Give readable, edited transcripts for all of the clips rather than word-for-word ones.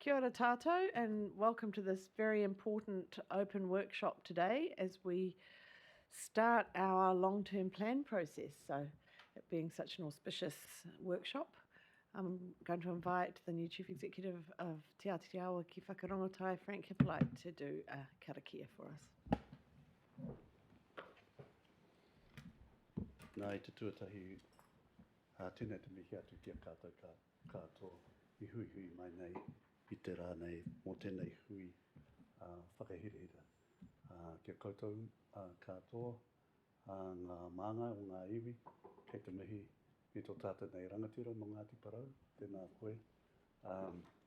Kia ora tātou, and welcome to this very important open workshop today as we start our long-term plan process. So, it being such an auspicious workshop, I'm going to invite the new Chief Executive of Te Ātiawa ki Whakarongotai, Frank Hippolyte, to do a karakia for us. Nā i te tuatahi tēnei te mihi atu kia kātou katoa I hui mai nei I te rā nei mō tēnei hui whakahirehira. Kia koutou katoa ngā māngai o ngā iwi, kei te mihi I tō tātou nei rangatira mō Ngāti Parau, tēnā koe.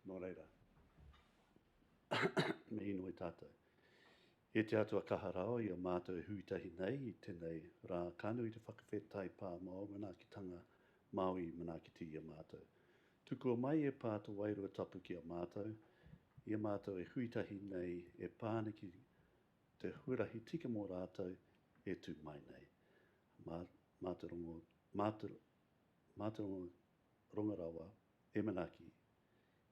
Nō reira, me ino I tātou. E te atua kaharao I a mātou huitahi nei I tēnei rā kānui te whakawhetai pā mō manaakitanga Māui manaakiti I a mātou. Tukua mai e pāto wairua tapu ki a mātou, I a mātou e huitahi nei e pāniki te huarahi tika mō rātou e tū mai nei. Mātarongo rongarawa e manaki,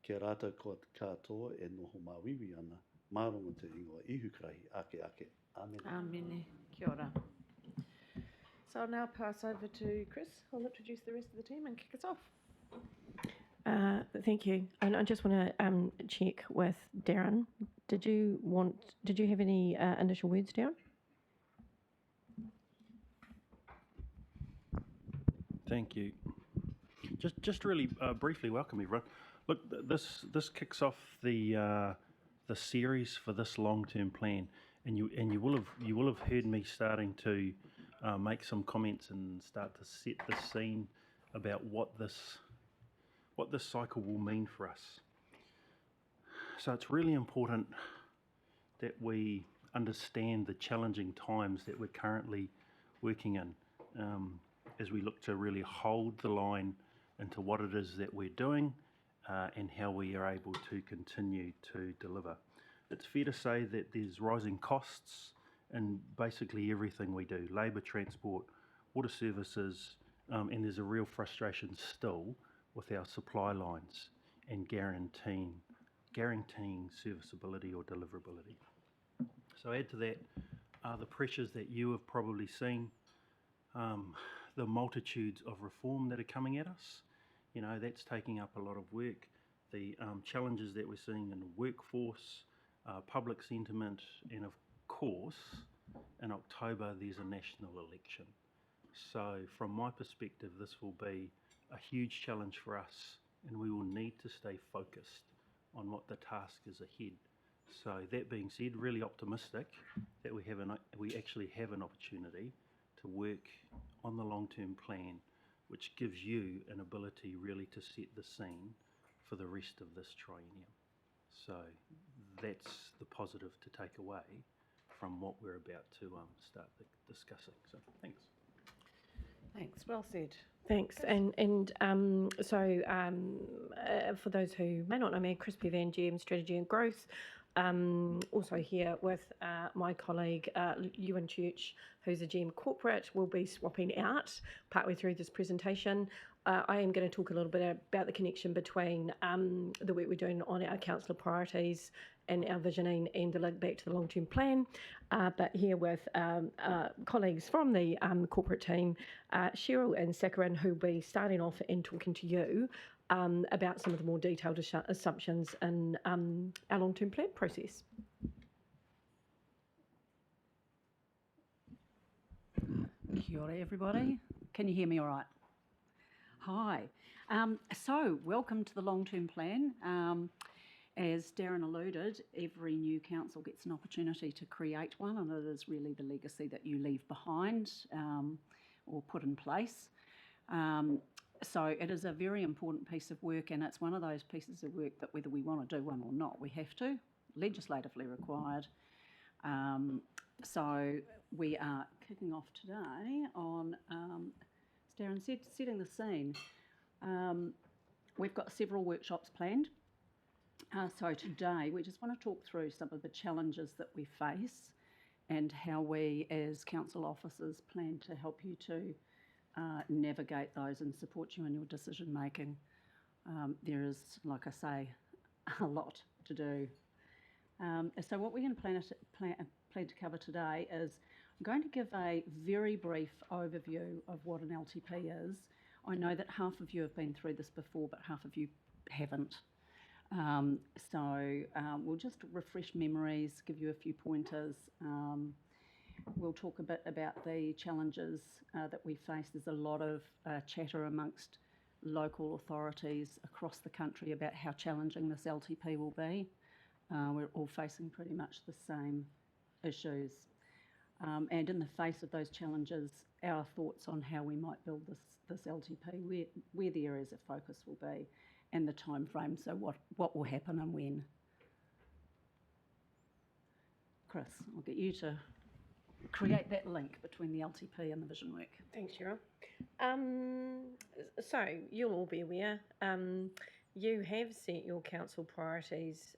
kia rātou katoa e noho māwiwi ana, mārongo te ingoa ihukrahi ake ake. Amen. Amen. Kia ora. So I'll now pass over to Chris, who'll introduce the rest of the team and kick us off. Thank you. And I just want to check with Darren. Did you have any initial words, Darren? Thank you. Just really briefly welcome everyone. Look, this kicks off the series for this long-term plan, and you will have heard me starting to make some comments and start to set the scene about what this cycle will mean for us. So it's really important that we understand the challenging times that we're currently working in as we look to really hold the line into what it is that we're doing and how we are able to continue to deliver. It's fair to say that there's rising costs in basically everything we do, labour, transport, water services, and there's a real frustration still with our supply lines and guaranteeing serviceability or deliverability. So add to that the pressures that you have probably seen, the multitudes of reform that are coming at us. You know, that's taking up a lot of work. The challenges that we're seeing in the workforce, public sentiment, and of course, in October there's a national election. So from my perspective, this will be a huge challenge for us, and we will need to stay focused on what the task is ahead. So that being said, really optimistic that we actually have an opportunity to work on the long-term plan, which gives you an ability really to set the scene for the rest of this triennium. So that's the positive to take away from what we're about to start discussing. So thanks. Thanks, well said. Thanks. So for those who may not know me, Chris Bevan, GM Strategy and Growth. Also here with my colleague Ewan Church, who's a GM Corporate. We'll be swapping out partway through this presentation. I am going to talk a little bit about the connection between the work we're doing on our council priorities and our visioning and the link back to the long-term plan. But here with colleagues from the corporate team, Cheryl and Sakaran, who'll be starting off and talking to you about some of the more detailed assumptions in our long-term plan process. Kia ora everybody. Can you hear me all right? Hi. So welcome to the long-term plan. As Darren alluded, every new council gets an opportunity to create one, and it is really the legacy that you leave behind or put in place. So it is a very important piece of work, and it's one of those pieces of work that whether we want to do one or not, we have to, legislatively required. So we are kicking off today on, as Darren said, setting the scene. We've got several workshops planned. So today we just want to talk through some of the challenges that we face and how we as council officers plan to help you to navigate those and support you in your decision making. There is, like I say, a lot to do. So what we're going to plan to cover today is I'm going to give a very brief overview of what an LTP is. I know that half of you have been through this before, but half of you haven't. We'll just refresh memories, give you a few pointers. We'll talk a bit about the challenges that we face. There's a lot of chatter amongst local authorities across the country about how challenging this LTP will be. We're all facing pretty much the same issues. And in the face of those challenges, our thoughts on how we might build this LTP, where the areas of focus will be, and the time frame, so what will happen and when. Chris, I'll get you to create that link between the LTP and the vision work. Thanks, Cheryl. So you'll all be aware, you have set your council priorities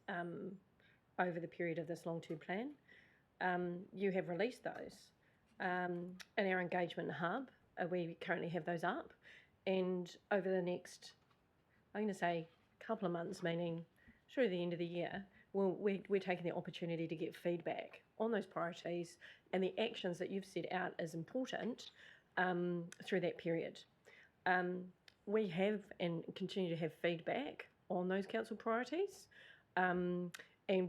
over the period of this long-term plan. You have released those in our engagement hub. We currently have those up, and over the next, I'm going to say, couple of months, meaning through the end of the year, we're taking the opportunity to get feedback on those priorities and the actions that you've set out as important through that period. We have and continue to have feedback on those council priorities, and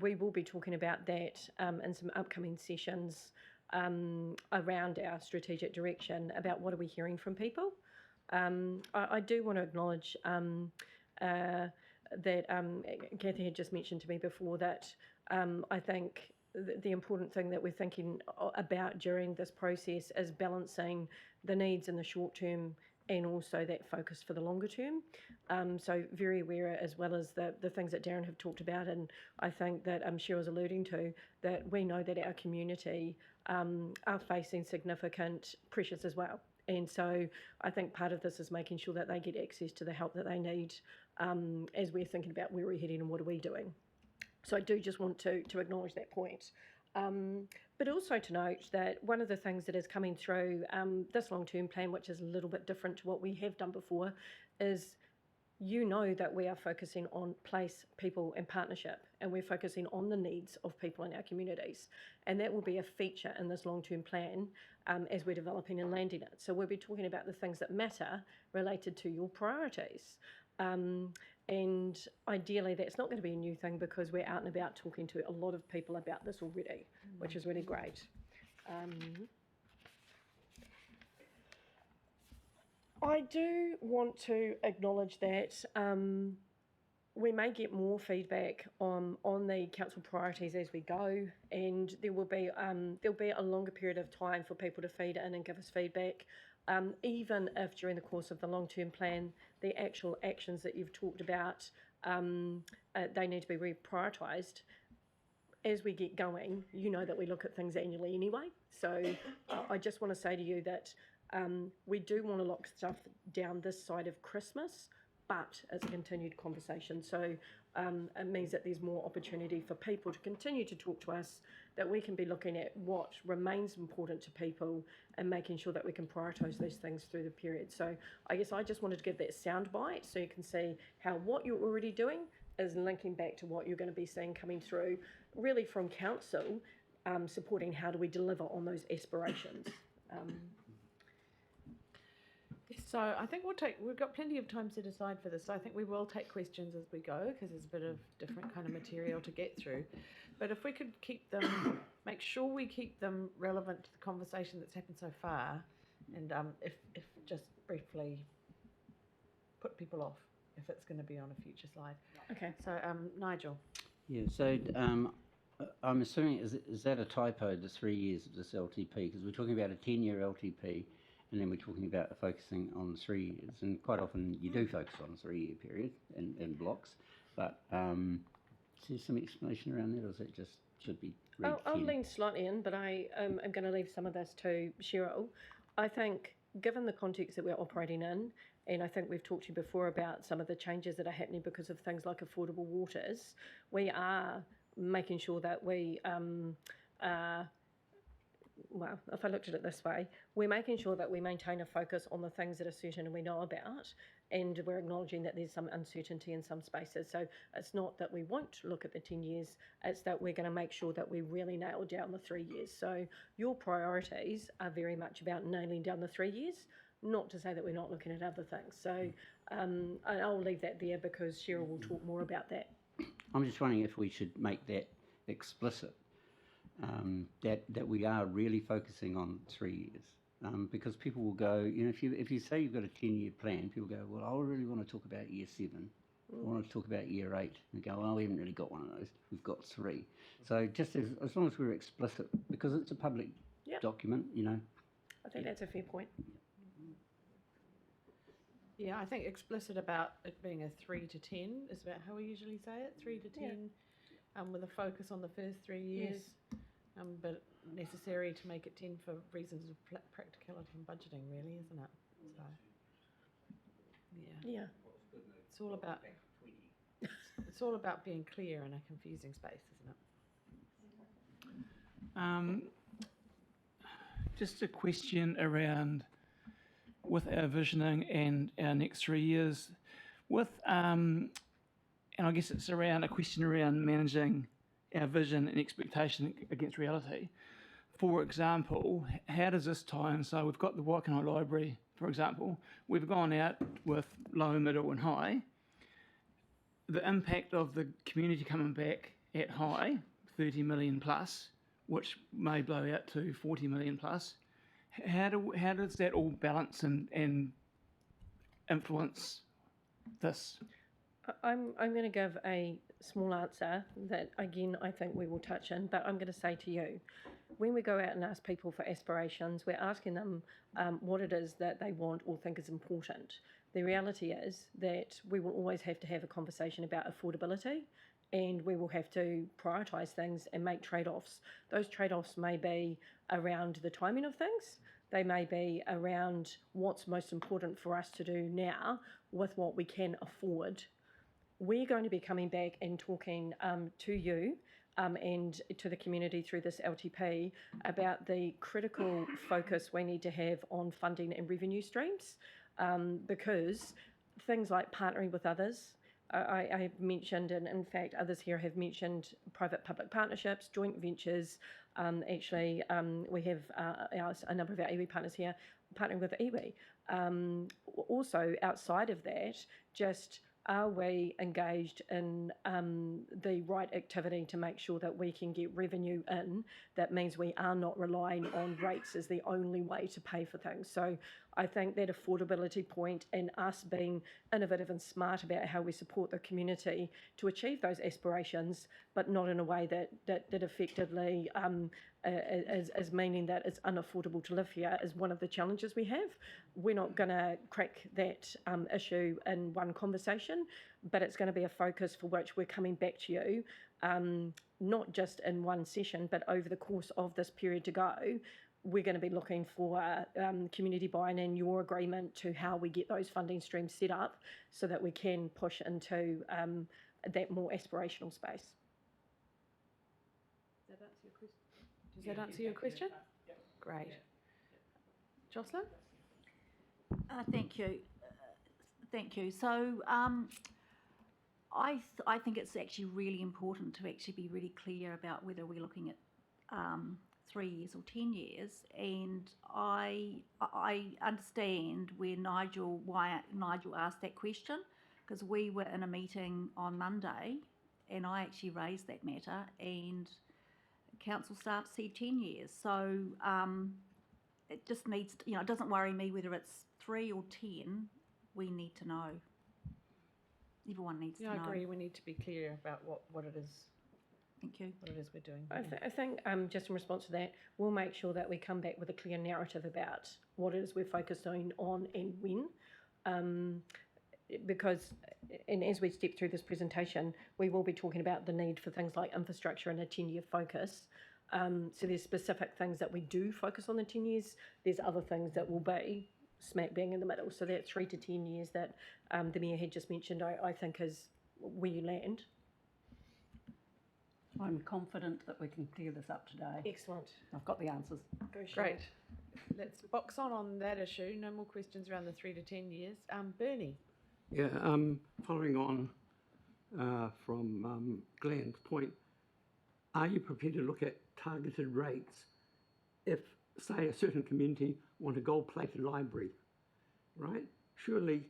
we will be talking about that in some upcoming sessions around our strategic direction, about what are we hearing from people. I do want to acknowledge that Kathy had just mentioned to me before that I think the important thing that we're thinking about during this process is balancing the needs in the short term and also that focus for the longer term. So very aware, as well as the things that Darren have talked about, and I think that Cheryl's alluding to, that we know that our community are facing significant pressures as well. And so I think part of this is making sure that they get access to the help that they need as we're thinking about where we're heading and what are we doing. So I do just want to acknowledge that point. But also to note that one of the things that is coming through this long-term plan, which is a little bit different to what we have done before, is that we are focusing on place, people and partnership, and we're focusing on the needs of people in our communities. And that will be a feature in this long-term plan as we're developing and landing it. So we'll be talking about the things that matter related to your priorities. And ideally, that's not going to be a new thing, because we're out and about talking to a lot of people about this already, which is really great. I do want to acknowledge that we may get more feedback on the council priorities as we go, and there'll be a longer period of time for people to feed in and give us feedback. Even if during the course of the long-term plan, the actual actions that you've talked about, they need to be reprioritised. As we get going, that we look at things annually anyway. So I just want to say to you that we do want to lock stuff down this side of Christmas, but it's a continued conversation. So it means that there's more opportunity for people to continue to talk to us, that we can be looking at what remains important to people and making sure that we can prioritise these things through the period. So I guess I just wanted to give that soundbite so you can see how what you're already doing is linking back to what you're going to be seeing coming through, really from council, supporting how do we deliver on those aspirations. So I think we've got plenty of time set aside for this. So I think we will take questions as we go, because there's a bit of different kind of material to get through. But if we could keep them, make sure we keep them relevant to the conversation that's happened so far, and if just briefly put people off if it's going to be on a future slide. Okay. So Nigel. Yeah, so I'm assuming, is that a typo, the 3 years of this LTP? Because we're talking about a 10-year LTP, and then we're talking about focusing on 3 years. And quite often you do focus on a 3-year period in blocks. But is there some explanation around that, or is it just should be read I'll 10? lean slightly in, but I am going to leave some of this to Cheryl. I think, given the context that we're operating in, and I think we've talked to you before about some of the changes that are happening because of things like affordable waters, we are making sure that we well, if I looked at it this way, we're making sure that we maintain a focus on the things that are certain and we know about, and we're acknowledging that there's some uncertainty in some spaces. So it's not that we won't look at the 10 years, it's that we're going to make sure that we really nail down the 3 years. So your priorities are very much about nailing down the 3 years, not to say that we're not looking at other things. So I'll leave that there because Cheryl will talk more about that. I'm just wondering if we should make that explicit, that we are really focusing on 3 years. Because people will go, if you say you've got a 10-year plan, people go, well, I really want to talk about year 7. I want to talk about year 8. And go, well, we haven't really got one of those. We've got 3. So just as long as we're explicit, because it's a public document, I think that's a fair point. Yeah, I think explicit about it being a 3 to 10 is about how we usually say it, 3 to 10, with a focus on the first 3 years, but necessary to make it 10 for reasons of practicality and budgeting, really, isn't it? So, yeah, Yeah. it's all about being clear in a confusing space, isn't it? Just a question around with our visioning and our next 3 years, and I guess it's around a question around managing our vision and expectation against reality. For example, how does this tie in? So we've got the Waikanae Library, for example. We've gone out with low, middle and high. The impact of the community coming back at high, 30 million plus, which may blow out to 40 million plus. How does that all balance and influence this? I'm going to give a small answer that, again, I think we will touch in, but I'm going to say to you, when we go out and ask people for aspirations, we're asking them what it is that they want or think is important. The reality is that we will always have to have a conversation about affordability, and we will have to prioritise things and make trade-offs. Those trade-offs may be around the timing of things. They may be around what's most important for us to do now with what we can afford. We're going to be coming back and talking to you and to the community through this LTP about the critical focus we need to have on funding and revenue streams, because things like partnering with others, I have mentioned, and in fact others here have mentioned private-public partnerships, joint ventures. We have a number of our iwi partners here partnering with iwi. Also, outside of that, just are we engaged in the right activity to make sure that we can get revenue in? That means we are not relying on rates as the only way to pay for things. So I think that affordability point and us being innovative and smart about how we support the community to achieve those aspirations, but not in a way that effectively is meaning that it's unaffordable to live here, is one of the challenges we have. We're not going to crack that issue in one conversation, but it's going to be a focus for which we're coming back to you, not just in one session, but over the course of this period to go. We're going to be looking for community buy-in and your agreement to how we get those funding streams set up so that we can push into that more aspirational space. Does that answer your question? Great. Jocelyn? Thank you. Thank you. So I think it's actually really important to actually be really clear about whether we're looking at 3 years or 10 years. And I understand why Nigel asked that question, because we were in a meeting on Monday and I actually raised that matter and council staff said 10 years. So it just needs to, it doesn't worry me whether it's 3 or 10. We need to know. Everyone needs to know. Yeah, I agree. We need to be clear about what it is. Thank you. What it is we're doing. I think just in response to that, we'll make sure that we come back with a clear narrative about what it is we're focusing on and when. Because, and as we step through this presentation, we will be talking about the need for things like infrastructure and a 10-year focus. So there's specific things that we do focus on the 10 years. There's other things that will be smack bang in the middle. So that 3 to 10 years that the Mayor had just mentioned, I think is where you land. I'm confident that we can clear this up today. Excellent. I've got the answers. Go, Cheryl. Great. Let's box on that issue. No more questions around the 3 to 10 years. Bernie. Yeah, following on from Glenn's point, are you prepared to look at targeted rates if, say, a certain community want a gold-plated library, right? Surely,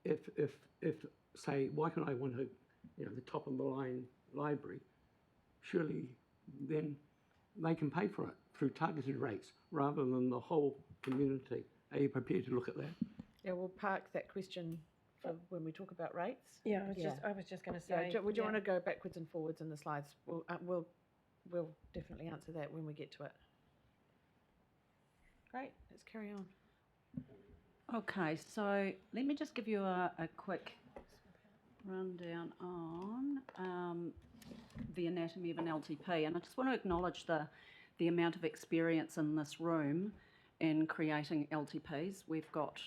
if say, Waikanae want a, the top of the line library, surely then they can pay for it through targeted rates rather than the whole community. Are you prepared to look at that? Yeah, we'll park that question for when we talk about rates. Yeah, Yeah. I was just going to Yeah, say. would you want to go backwards and forwards in the slides? We'll definitely answer that when we get to it. Great, let's carry on. Okay, so let me just give you a quick rundown on the anatomy of an LTP, and I just want to acknowledge the amount of experience in this room in creating LTPs. We've got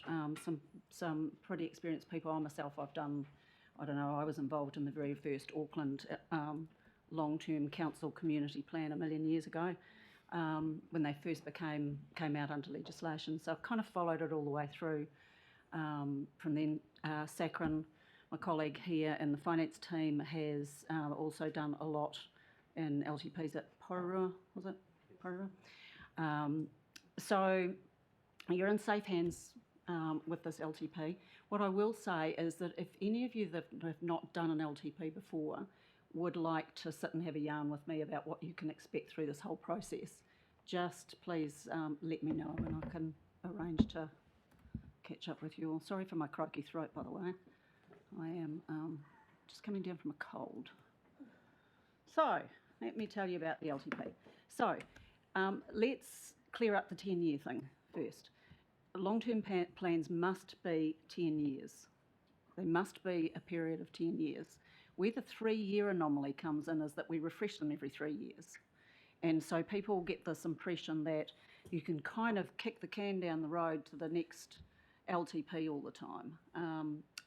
some pretty experienced people. I myself, I was involved in the very first Auckland long-term council community plan a million years ago when they first came out under legislation. So I've kind of followed it all the way through. From then, Sakrin, my colleague here in the finance team, has also done a lot in LTPs at Pororua, was it? Pororua? So you're in safe hands with this LTP. What I will say is that if any of you that have not done an LTP before would like to sit and have a yarn with me about what you can expect through this whole process, just please let me know and I can arrange to catch up with you all. Sorry for my croaky throat, by the way. I am just coming down from a cold. So let me tell you about the LTP. So let's clear up the 10-year thing first. Long-term plans must be 10 years. They must be a period of 10 years. Where the 3-year anomaly comes in is that we refresh them every 3 years. And so people get this impression that you can kind of kick the can down the road to the next LTP all the time.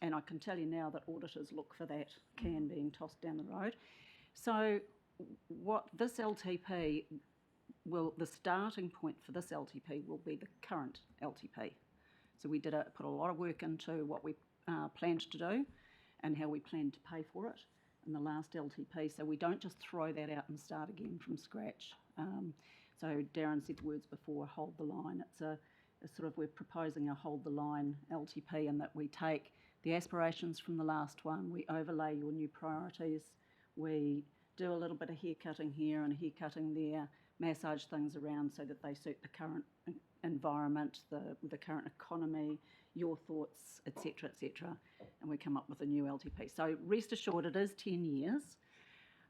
And I can tell you now that auditors look for that can being tossed down the road. So what this LTP the starting point for this LTP will be the current LTP. So we put a lot of work into what we planned to do and how we planned to pay for it in the last LTP. So we don't just throw that out and start again from scratch. So Darren said the words before, hold the line. We're proposing a hold the line LTP, in that we take the aspirations from the last one, we overlay your new priorities, we do a little bit of haircutting here and haircutting there, massage things around so that they suit the current environment, the current economy, your thoughts, etc., etc., and we come up with a new LTP. So rest assured, it is 10 years.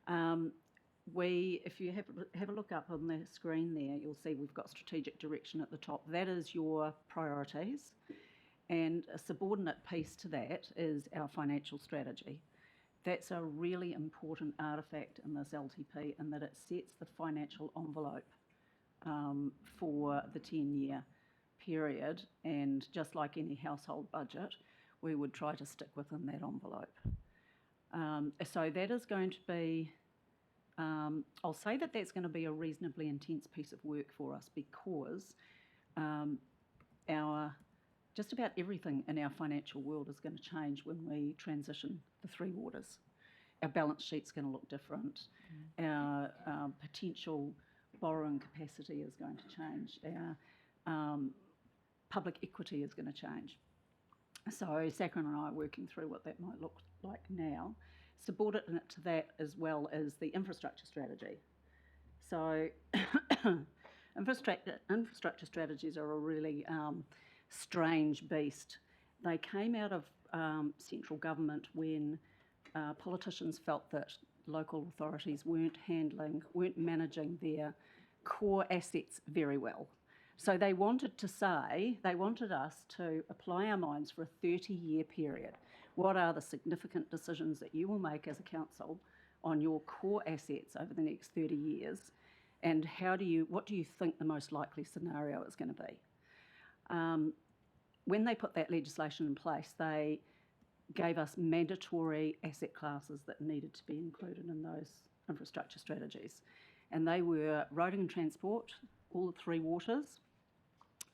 If you have a look up on the screen there, you'll see we've got strategic direction at the top. That is your priorities, and a subordinate piece to that is our financial strategy. That's a really important artefact in this LTP, in that it sets the financial envelope for the 10-year period, and just like any household budget, we would try to stick within that envelope. So that is going to be, I'll say that that's going to be a reasonably intense piece of work for us, because just about everything in our financial world is going to change when we transition the 3 waters. Our balance sheet's going to look different. Our potential borrowing capacity is going to change. Our public equity is going to change. So Sakrin and I are working through what that might look like now. Subordinate to that as well as the infrastructure strategy. So infrastructure strategies are a really strange beast. They came out of central government when politicians felt that local authorities weren't managing their core assets very well. So they wanted us to apply our minds for a 30-year period. What are the significant decisions that you will make as a council on your core assets over the next 30 years? And what do you think the most likely scenario is going to be? When they put that legislation in place, they gave us mandatory asset classes that needed to be included in those infrastructure strategies. And they were roading and transport, all the three waters,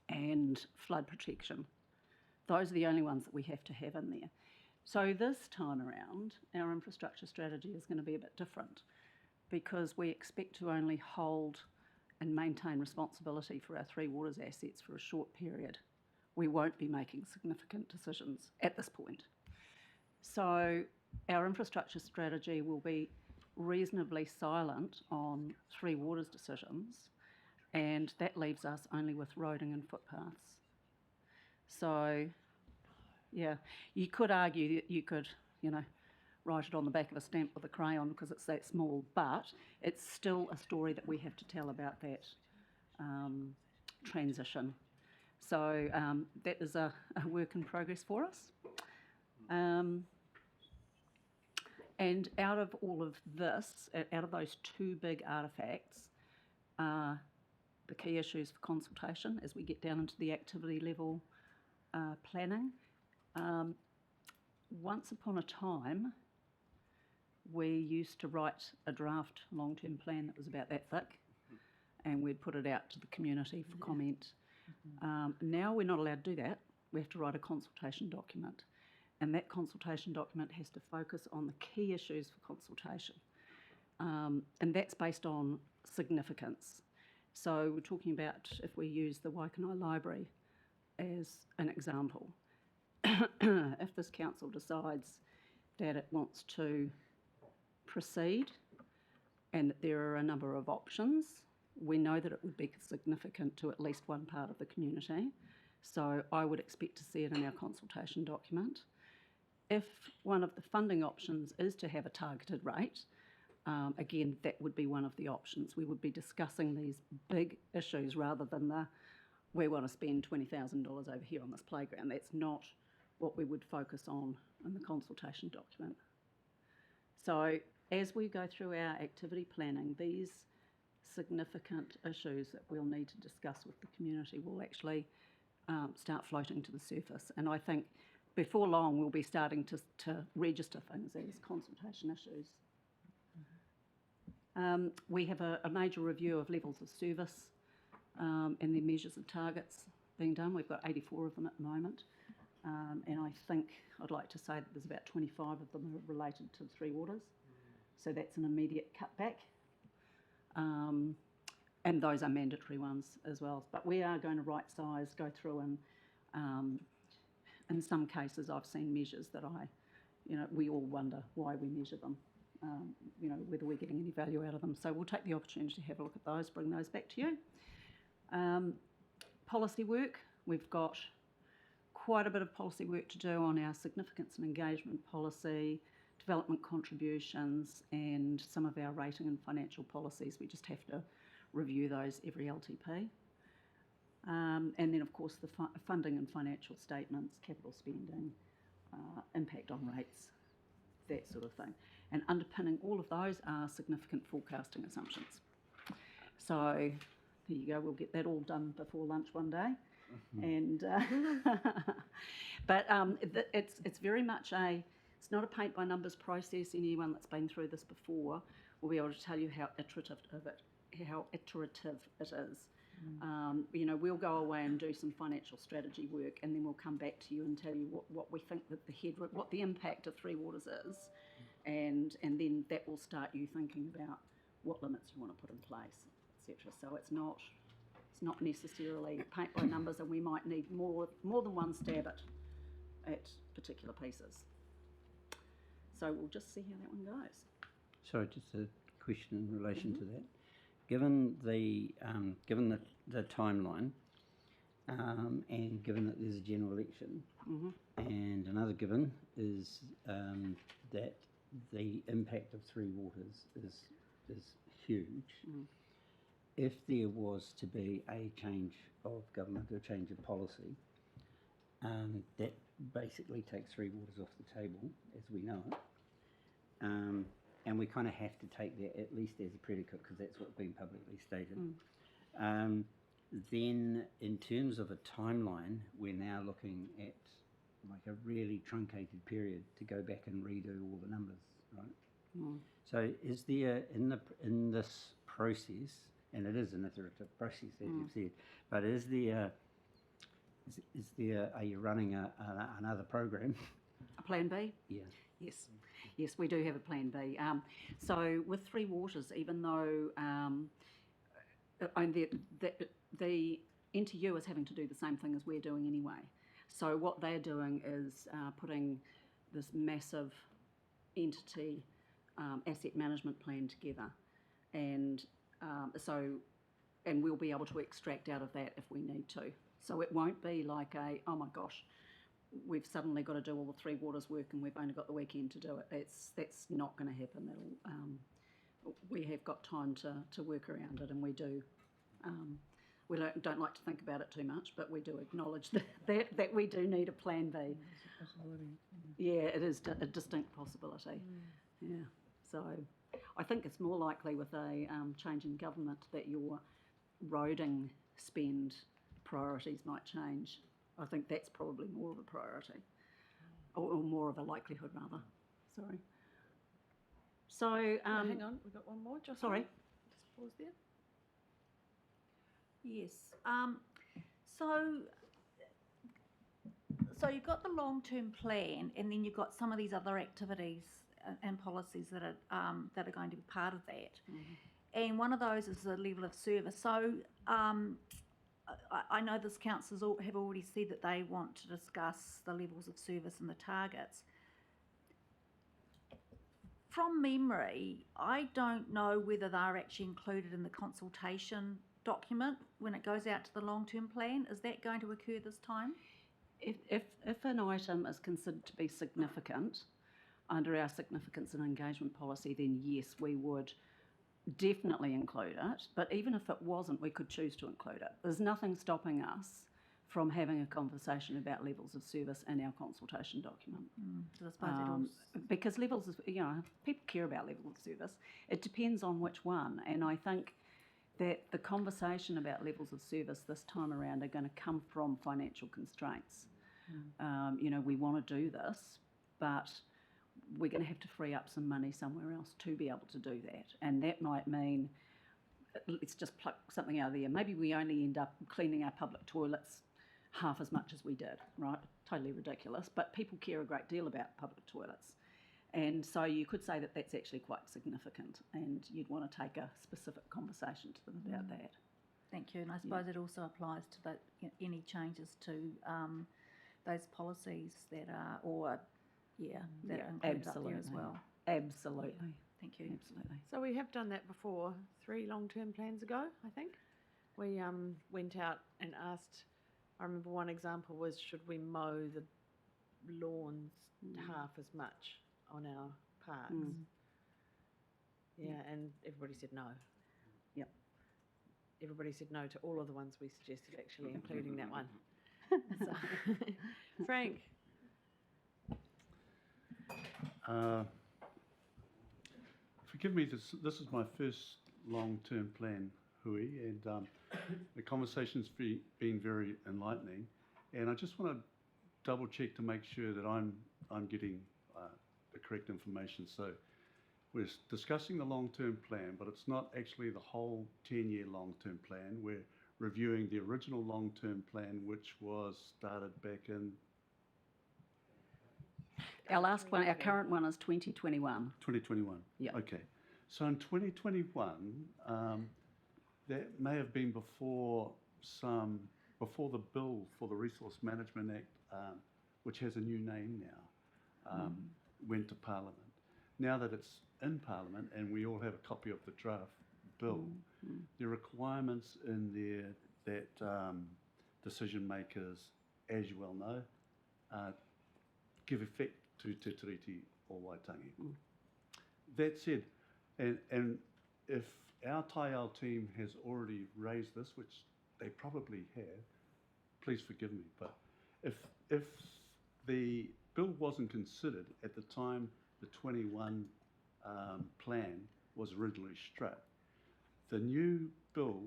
and flood protection. Those are the only ones that we have to have in there. So this time around, our infrastructure strategy is going to be a bit different because we expect to only hold and maintain responsibility for our three waters assets for a short period. We won't be making significant decisions at this point. So our infrastructure strategy will be reasonably silent on three waters decisions, and that leaves us only with roading and footpaths. So, yeah, you could argue that you could, write it on the back of a stamp with a crayon because it's that small, but it's still a story that we have to tell about that transition. So that is a work in progress for us. And out of all of this, out of those two big artefacts, are the key issues for consultation as we get down into the activity level planning. Once upon a time, we used to write a draft long-term plan that was about that thick, and we'd put it out to the community for comment. Now we're not allowed to do that. We have to write a consultation document, and that consultation document has to focus on the key issues for consultation, and that's based on significance. So we're talking about, if we use the Waikanae Library as an example, if this council decides that it wants to proceed and that there are a number of options, we know that it would be significant to at least one part of the community. So I would expect to see it in our consultation document. If one of the funding options is to have a targeted rate, again, that would be one of the options. We would be discussing these big issues rather than we want to spend $20,000 over here on this playground. That's not what we would focus on in the consultation document. So as we go through our activity planning, these significant issues that we'll need to discuss with the community will actually start floating to the surface. And I think before long, we'll be starting to register things as consultation issues. We have a major review of levels of service and the measures and targets being done. We've got 84 of them at the moment. And I think I'd like to say that there's about 25 of them are related to the three waters. So that's an immediate cutback. And those are mandatory ones as well. But we are going to right size, go through and in some cases I've seen measures that we all wonder why we measure them, whether we're getting any value out of them. So we'll take the opportunity to have a look at those, bring those back to you. Policy work, we've got quite a bit of policy work to do on our significance and engagement policy, development contributions, and some of our rating and financial policies. We just have to review those every LTP. And then, of course, the funding and financial statements, capital spending, impact on rates, that sort of thing. And underpinning all of those are significant forecasting assumptions. So there you go, we'll get that all done before lunch one day. And but it's very much it's not a paint by numbers process. Anyone that's been through this before will be able to tell you how iterative it is. We'll go away and do some financial strategy work, and then we'll come back to you and tell you what we think that what the impact of Three Waters is, and then that will start you thinking about what limits you want to put in place, etc. So it's not necessarily paint by numbers, and we might need more than one stab at particular pieces. So we'll just see how that one goes. Sorry, just a question in relation to that. Given the timeline, and given that there's a general election, and another given is that the impact of Three Waters is huge. If there was to be a change of government or change of policy, that basically takes Three Waters off the table as we know it. And we kind of have to take that at least as a predicate because that's what's been publicly stated. Then in terms of a timeline, we're now looking at like a really truncated period to go back and redo all the numbers, right? So is there in this process, and it is an iterative process as you've said, but is there are you running another program? A plan B? Yeah. Yes, yes, we do have a plan B. So with Three Waters, even though the NTU is having to do the same thing as we're doing anyway. So what they're doing is putting this massive entity asset management plan together, and and we'll be able to extract out of that if we need to. So it won't be like oh my gosh, we've suddenly got to do all the Three Waters work and we've only got the weekend to do it. That's not going to happen. We have got time to work around it, and we do. We don't like to think about it too much, but we do acknowledge that we do need a plan B. Yeah, it is a distinct possibility. Yeah, so I think it's more likely with a change in government that your roading spend priorities might change. I think that's probably more of a priority, or more of a likelihood rather. Sorry. So Hang on, we've got one more. Just sorry. Just pause there. Yes. So you've got the long-term plan, and then you've got some of these other activities and policies that are going to be part of that. And one of those is the level of service. So I know this councils have already said that they want to discuss the levels of service and the targets. From memory, I don't know whether they're actually included in the consultation document when it goes out to the long-term plan. Is that going to occur this time? If an item is considered to be significant under our significance and engagement policy, then yes, we would definitely include it. But even if it wasn't, we could choose to include it. There's nothing stopping us from having a conversation about levels of service in our consultation document. So I suppose Because levels of, people care about levels of service. It depends on which one. And I think that the conversation about levels of service this time around are going to come from financial constraints. We want to do this, but we're going to have to free up some money somewhere else to be able to do that. And that might mean, let's just pluck something out of there. Maybe we only end up cleaning our public toilets half as much as we did, right? Totally ridiculous, but people care a great deal about public toilets. And so you could say that that's actually quite significant, and you'd want to take a specific conversation to them about that. Thank you. And I suppose it also applies to any changes to those policies that are, that are included up there as well. Absolutely. Thank you. Absolutely. So we have done that before, 3 long-term plans ago, I think. We went out and asked, I remember one example was, should we mow the lawns half as much on our parks? Yeah, and everybody said no. Yep. Everybody said no to all of the ones we suggested, actually, including that one. So, Frank. Forgive me, this is my first long-term plan, Hui, and the conversation's been very enlightening, and I just want to double-check to make sure that I'm getting the correct information. So we're discussing the long-term plan, but it's not actually the whole 10-year long-term plan. We're reviewing the original long-term plan, which was started back in Our last one, our current one is 2021. 2021. Yeah. Okay. So in 2021, that may have been before the bill for the Resource Management Act, which has a new name now, went to Parliament. Now that it's in Parliament and we all have a copy of the draft bill, the requirements in there that decision makers, as you well know, give effect to Te Tiriti o Waitangi. That said, and if our Taiao team has already raised this, which they probably have, please forgive me, but if the bill wasn't considered at the time the 21 plan was originally struck, the new bill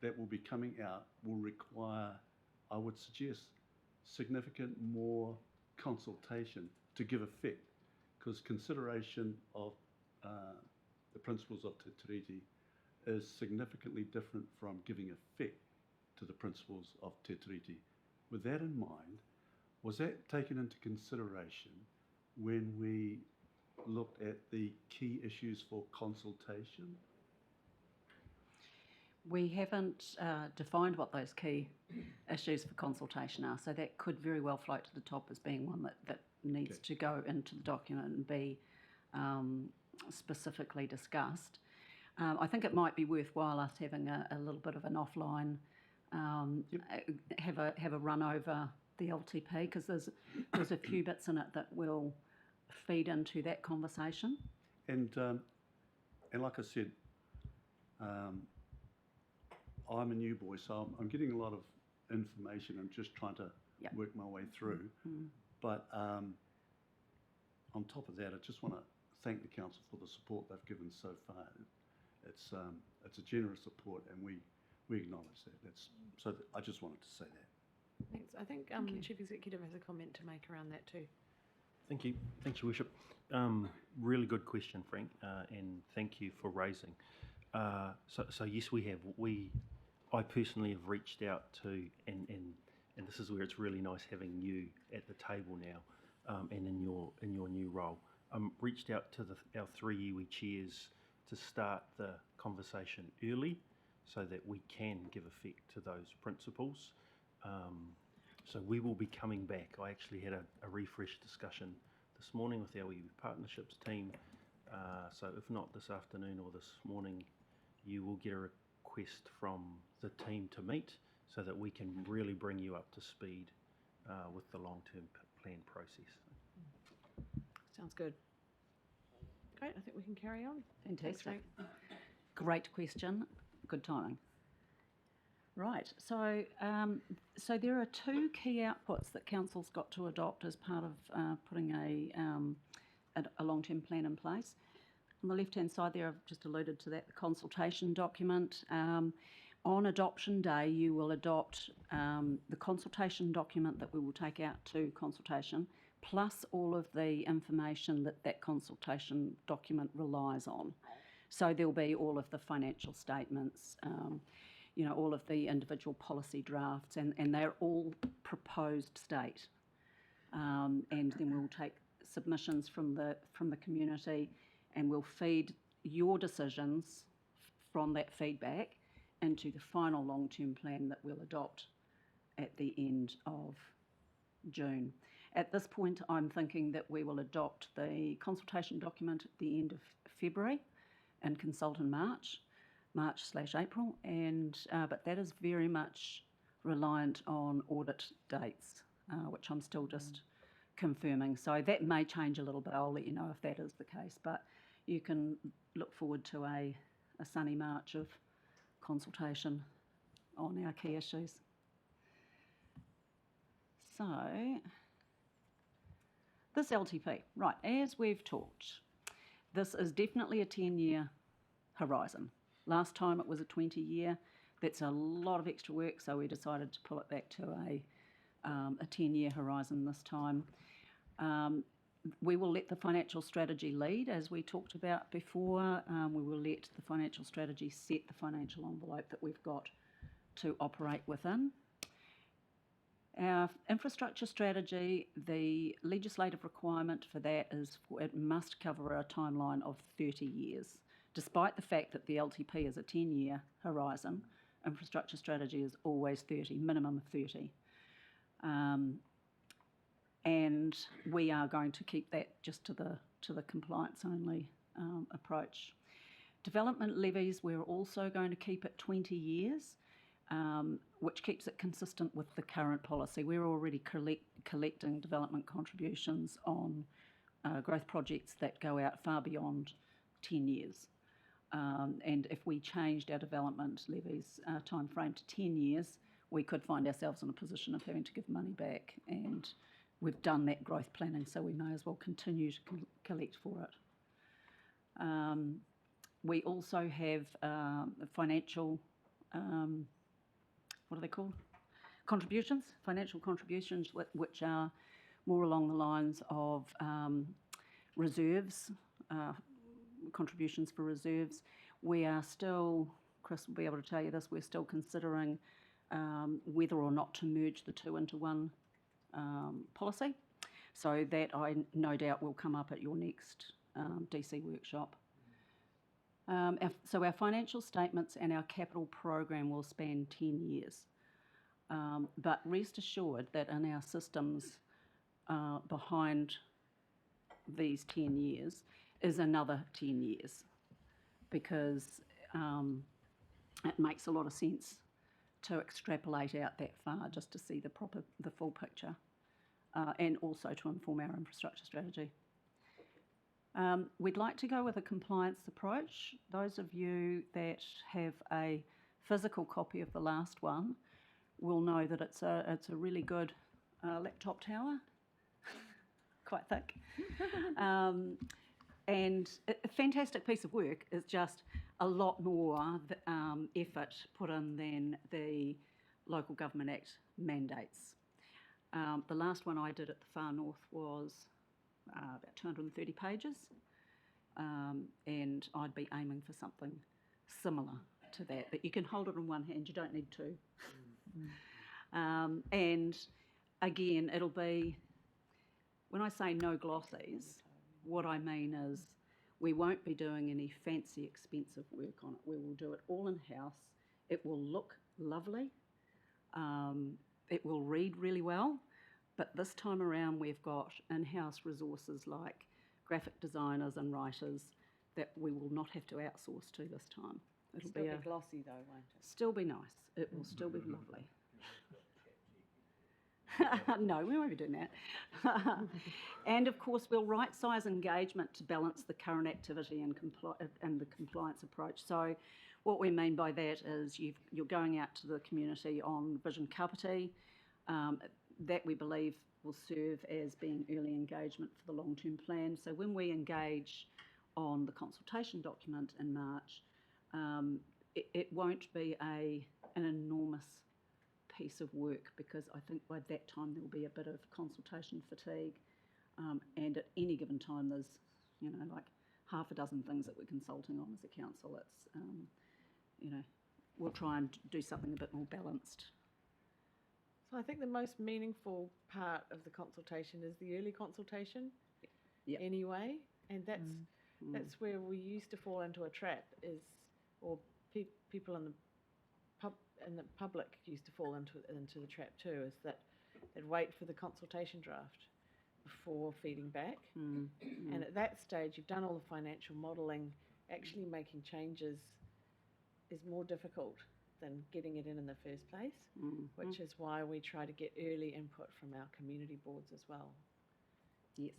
that will be coming out will require, I would suggest, significant more consultation to give effect, because consideration of the principles of Te Tiriti is significantly different from giving effect to the principles of Te Tiriti. With that in mind, was that taken into consideration when we looked at the key issues for consultation? We haven't defined what those key issues for consultation are, so that could very well float to the top as being one that needs to go into the document and be specifically discussed. I think it might be worthwhile us having a little bit of an offline, have a run over the LTP, because there's a few bits in it that will feed into that conversation. And like I said, I'm a new boy, so I'm getting a lot of information. I'm just trying to Yep. work my way through. But on top of that, I just want to thank the council for the support they've given so far. It's a generous support, and we acknowledge that. I just wanted to say that. Thanks. I think Chief Executive has a comment to make around that too. Thank you. Thanks, Your Worship. Really good question, Frank, and thank you for raising. So yes, we have. I personally have reached out to, and this is where it's really nice having you at the table now, and in your new role. Reached out to our 3 iwi chairs to start the conversation early, so that we can give effect to those principles. So we will be coming back. I actually had a refresh discussion this morning with our iwi partnerships team. So if not this afternoon or this morning, you will get a request from the team to meet, so that we can really bring you up to speed with the long-term plan process. Sounds good. Great. I think we can carry on. Thanks, Fantastic. Frank. Great question. Good timing. Right. So, so there are two key outputs that council's got to adopt as part of putting a long-term plan in place. On the left-hand side there, I've just alluded to that, the consultation document. On adoption day, you will adopt the consultation document that we will take out to consultation, plus all of the information that consultation document relies on. So there'll be all of the financial statements, all of the individual policy drafts, and they're all proposed state. And then we'll take submissions from the community, and we'll feed your decisions from that feedback into the final long-term plan that we'll adopt at the end of June. At this point, I'm thinking that we will adopt the consultation document at the end of February and consult in March/April, but that is very much reliant on audit dates, which I'm still just confirming. So that may change a little bit. I'll let you know if that is the case, but you can look forward to a sunny March of consultation on our key issues. So, this LTP, right, as we've talked, this is definitely a 10-year horizon. Last time it was a 20-year. That's a lot of extra work, so we decided to pull it back to a 10-year horizon this time. We will let the financial strategy lead, as we talked about before. We will let the financial strategy set the financial envelope that we've got to operate within. Our infrastructure strategy, the legislative requirement for that is it must cover a timeline of 30 years. Despite the fact that the LTP is a 10-year horizon, infrastructure strategy is always 30, minimum of 30. And we are going to keep that just to the compliance-only approach. Development levies, we're also going to keep at 20 years, which keeps it consistent with the current policy. We're already collecting development contributions on growth projects that go out far beyond 10 years. And if we changed our development levies timeframe to 10 years, we could find ourselves in a position of having to give money back, and we've done that growth planning, so we may as well continue to collect for it. We also have financial, what are they called? Contributions, financial contributions, which are more along the lines of reserves, contributions for reserves. We are still, Chris will be able to tell you this, we're still considering whether or not to merge the two into one policy. So that I no doubt will come up at your next DC workshop. So our financial statements and our capital program will span 10 years. But rest assured that in our systems behind these 10 years is another 10 years, because it makes a lot of sense to extrapolate out that far just to see the full picture, and also to inform our infrastructure strategy. We'd like to go with a compliance approach. Those of you that have a physical copy of the last one will know that it's a really good laptop tower, quite thick, and a fantastic piece of work. Is just a lot more effort put in than the Local Government Act mandates. The last one I did at the Far North was about 230 pages, and I'd be aiming for something similar to that, but you can hold it in one hand, you don't need two. And again, it'll be, when I say no glossies, what I mean is we won't be doing any fancy, expensive work on it. We will do it all in-house. It will look lovely. It will read really well. But this time around, we've got in-house resources like graphic designers and writers that we will not have to outsource to this time. It'll Still be be glossy though, won't it? still be nice. It will still be lovely. No, we won't be doing that. And of course, we'll right-size engagement to balance the current activity and the compliance approach. So what we mean by that is you're going out to the community on Vision Kapiti. That we believe will serve as being early engagement for the long-term plan. So when we engage on the consultation document in March, it won't be an enormous piece of work, because I think by that time there will be a bit of consultation fatigue, and at any given time there's like half a dozen things that we're consulting on as a council. It's we'll try and do something a bit more balanced. So I think the most meaningful part of the consultation is the early consultation. Yep. Anyway, and that's where we used to fall into a trap, people in the public used to fall into the trap too, is that they'd wait for the consultation draft before feeding back. And at that stage, you've done all the financial modelling. Actually making changes is more difficult than getting it in the first place, which is why we try to get early input from our community boards as well. Yes,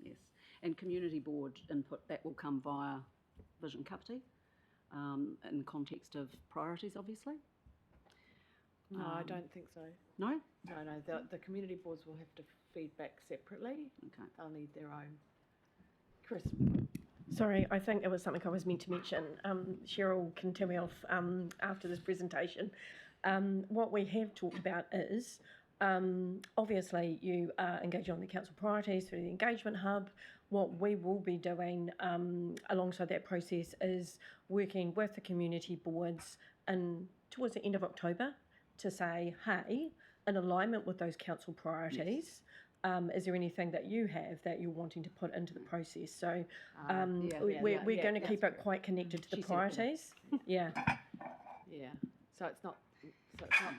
yes. And community board input, that will come via Vision Kapiti, in the context of priorities, obviously. No, I don't think so. No? No, the community boards will have to feed back separately. Okay. They'll need their own. Chris? Sorry, I think it was something I was meant to mention. Cheryl can tell me off after this presentation. What we have talked about is, obviously you are engaging on the council priorities through the engagement hub. What we will be doing alongside that process is working with the community boards towards the end of October to say, hey, in alignment with those council priorities, is there anything that you have that you're wanting to put into the process? So we're going to keep it quite connected to the priorities. Yeah. Yeah. So it's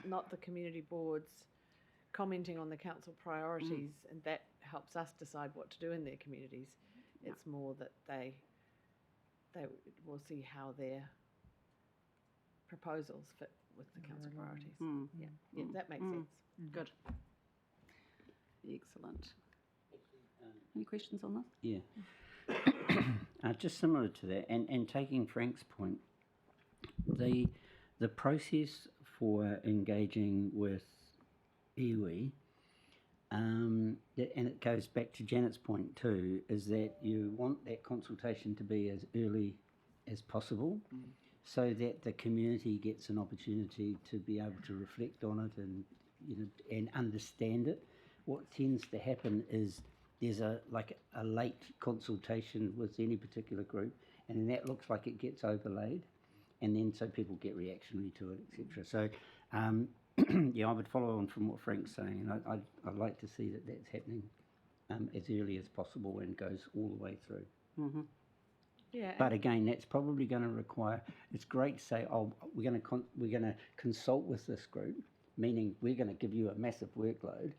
not the community boards commenting on the council priorities, and that helps us decide what to do in their communities. It's more that they will see how their proposals fit with the council priorities. Yeah, that makes sense. Good. Excellent. Any questions on this? Yeah. Just similar to that, and taking Frank's point, the process for engaging with iwi, and it goes back to Janet's point too, is that you want that consultation to be as early as possible, so that the community gets an opportunity to be able to reflect on it and understand it. What tends to happen is there's a late consultation with any particular group, and then that looks like it gets overlaid, and then so people get reactionary to it, etc. So, yeah, I would follow on from what Frank's saying, and I'd like to see that that's happening as early as possible and goes all the way through. Mm-hmm. Yeah. But again, that's probably going to require. It's great to say, oh, we're going to consult with this group, meaning we're going to give you a massive workload,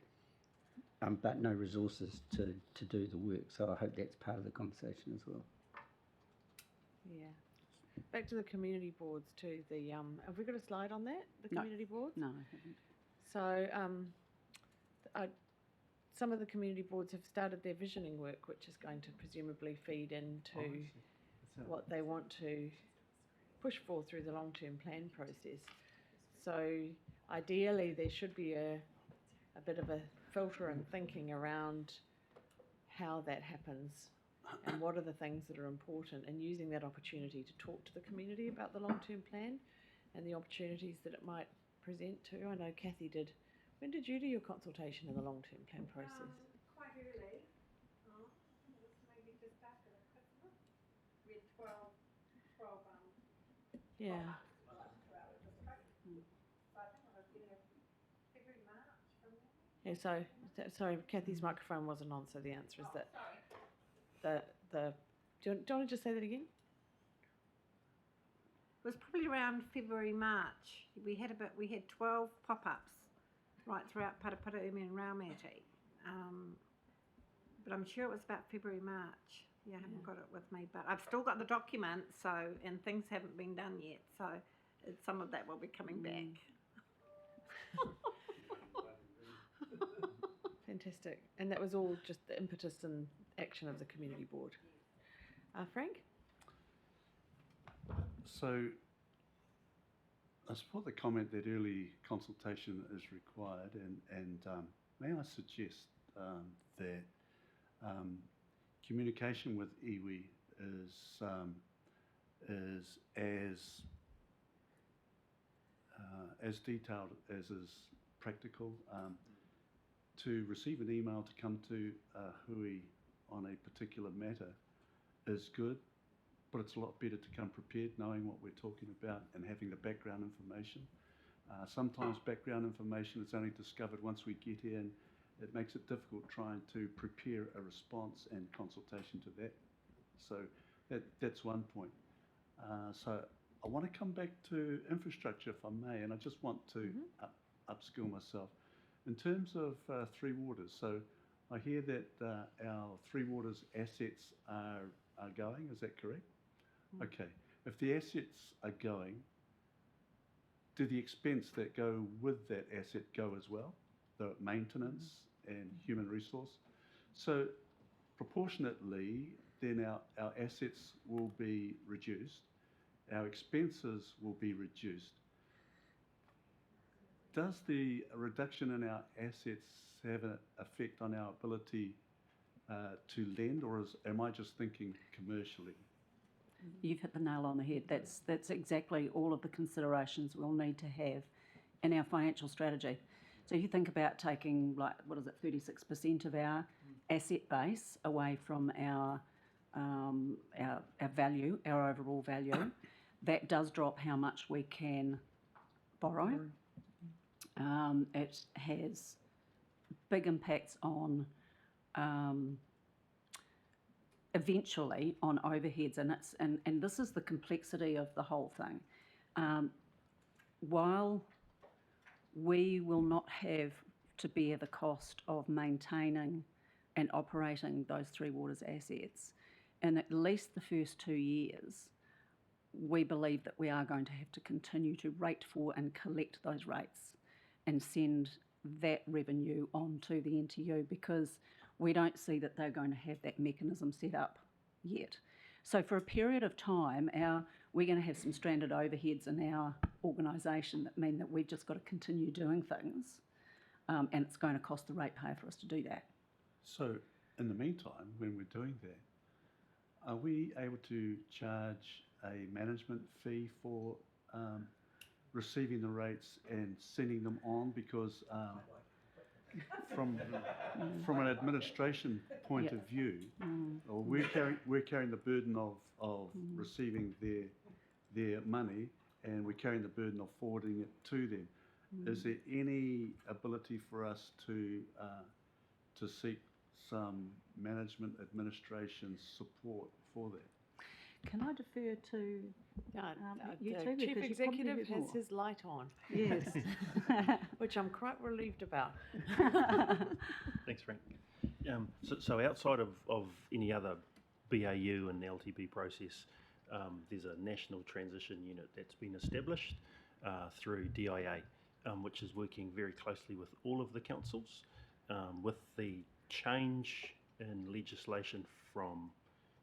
but no resources to do the work. So I hope that's part of the conversation as well. Yeah. Back to the community boards too. Have we got a slide on that? The No. community boards? No, I haven't. So, some of the community boards have started their visioning work, which is going to presumably feed into what they want to push for through the long-term plan process. So, ideally, there should be a bit of a filter and thinking around how that happens and what are the things that are important, and using that opportunity to talk to the community about the long-term plan and the opportunities that it might present to. I know Kathy did. When did you do your consultation in the long-term plan process? Quite early. It was maybe just after the Christmas. We had 12 Yeah. Yeah, sorry, Kathy's microphone wasn't on, so the answer is that do you want to just say that again? It was probably around February, March. We had 12 pop-ups right throughout Paraparaumu and Raumati. But I'm sure it was about February, March. Yeah, I haven't got it with me, but I've still got the document, and things haven't been done yet, so some of that will be coming back. Fantastic. And that was all just the impetus and action of the community board. Frank? So I support the comment that early consultation is required, and may I suggest that communication with iwi is as detailed as is practical. To receive an email to come to hui on a particular matter is good, but it's a lot better to come prepared, knowing what we're talking about and having the background information. Sometimes background information is only discovered once we get here, and it makes it difficult trying to prepare a response and consultation to that. So that's one point. So I want to come back to infrastructure, if I may, and I just want to upskill myself. In terms of Three Waters, so I hear that our Three Waters assets are going, is that correct? Okay, if the assets are going, do the expense that go with that asset go as well? The maintenance and human resource. So proportionately, then our assets will be reduced, our expenses will be reduced. Does the reduction in our assets have an effect on our ability to lend, or am I just thinking commercially? You've hit the nail on the head. That's exactly all of the considerations we'll need to have in our financial strategy. So if you think about taking, 36% of our asset base away from our value, our overall value, that does drop how much we can borrow. It has big impacts on eventually on overheads, and this is the complexity of the whole thing. While we will not have to bear the cost of maintaining and operating those Three Waters assets, in at least the first 2 years, we believe that we are going to have to continue to rate for and collect those rates and send that revenue on to the NTU, because we don't see that they're going to have that mechanism set up yet. So for a period of time, we're going to have some stranded overheads in our organisation that mean that we've just got to continue doing things, and it's going to cost the ratepayer for us to do that. So in the meantime, when we're doing that, are we able to charge a management fee for receiving the rates and sending them on? Because from an administration point Yeah. of view, or we're carrying the burden of receiving their money, and we're carrying the burden of forwarding it to them. Is there any ability for us to seek some management administration support for that? Can I defer to you the two, chief because you probably executive have has more. his light on, Yes. which I'm quite relieved about. Thanks, Frank. So outside of any other BAU and LTP process, there's a national transition unit that's been established through DIA, which is working very closely with all of the councils. With the change in legislation from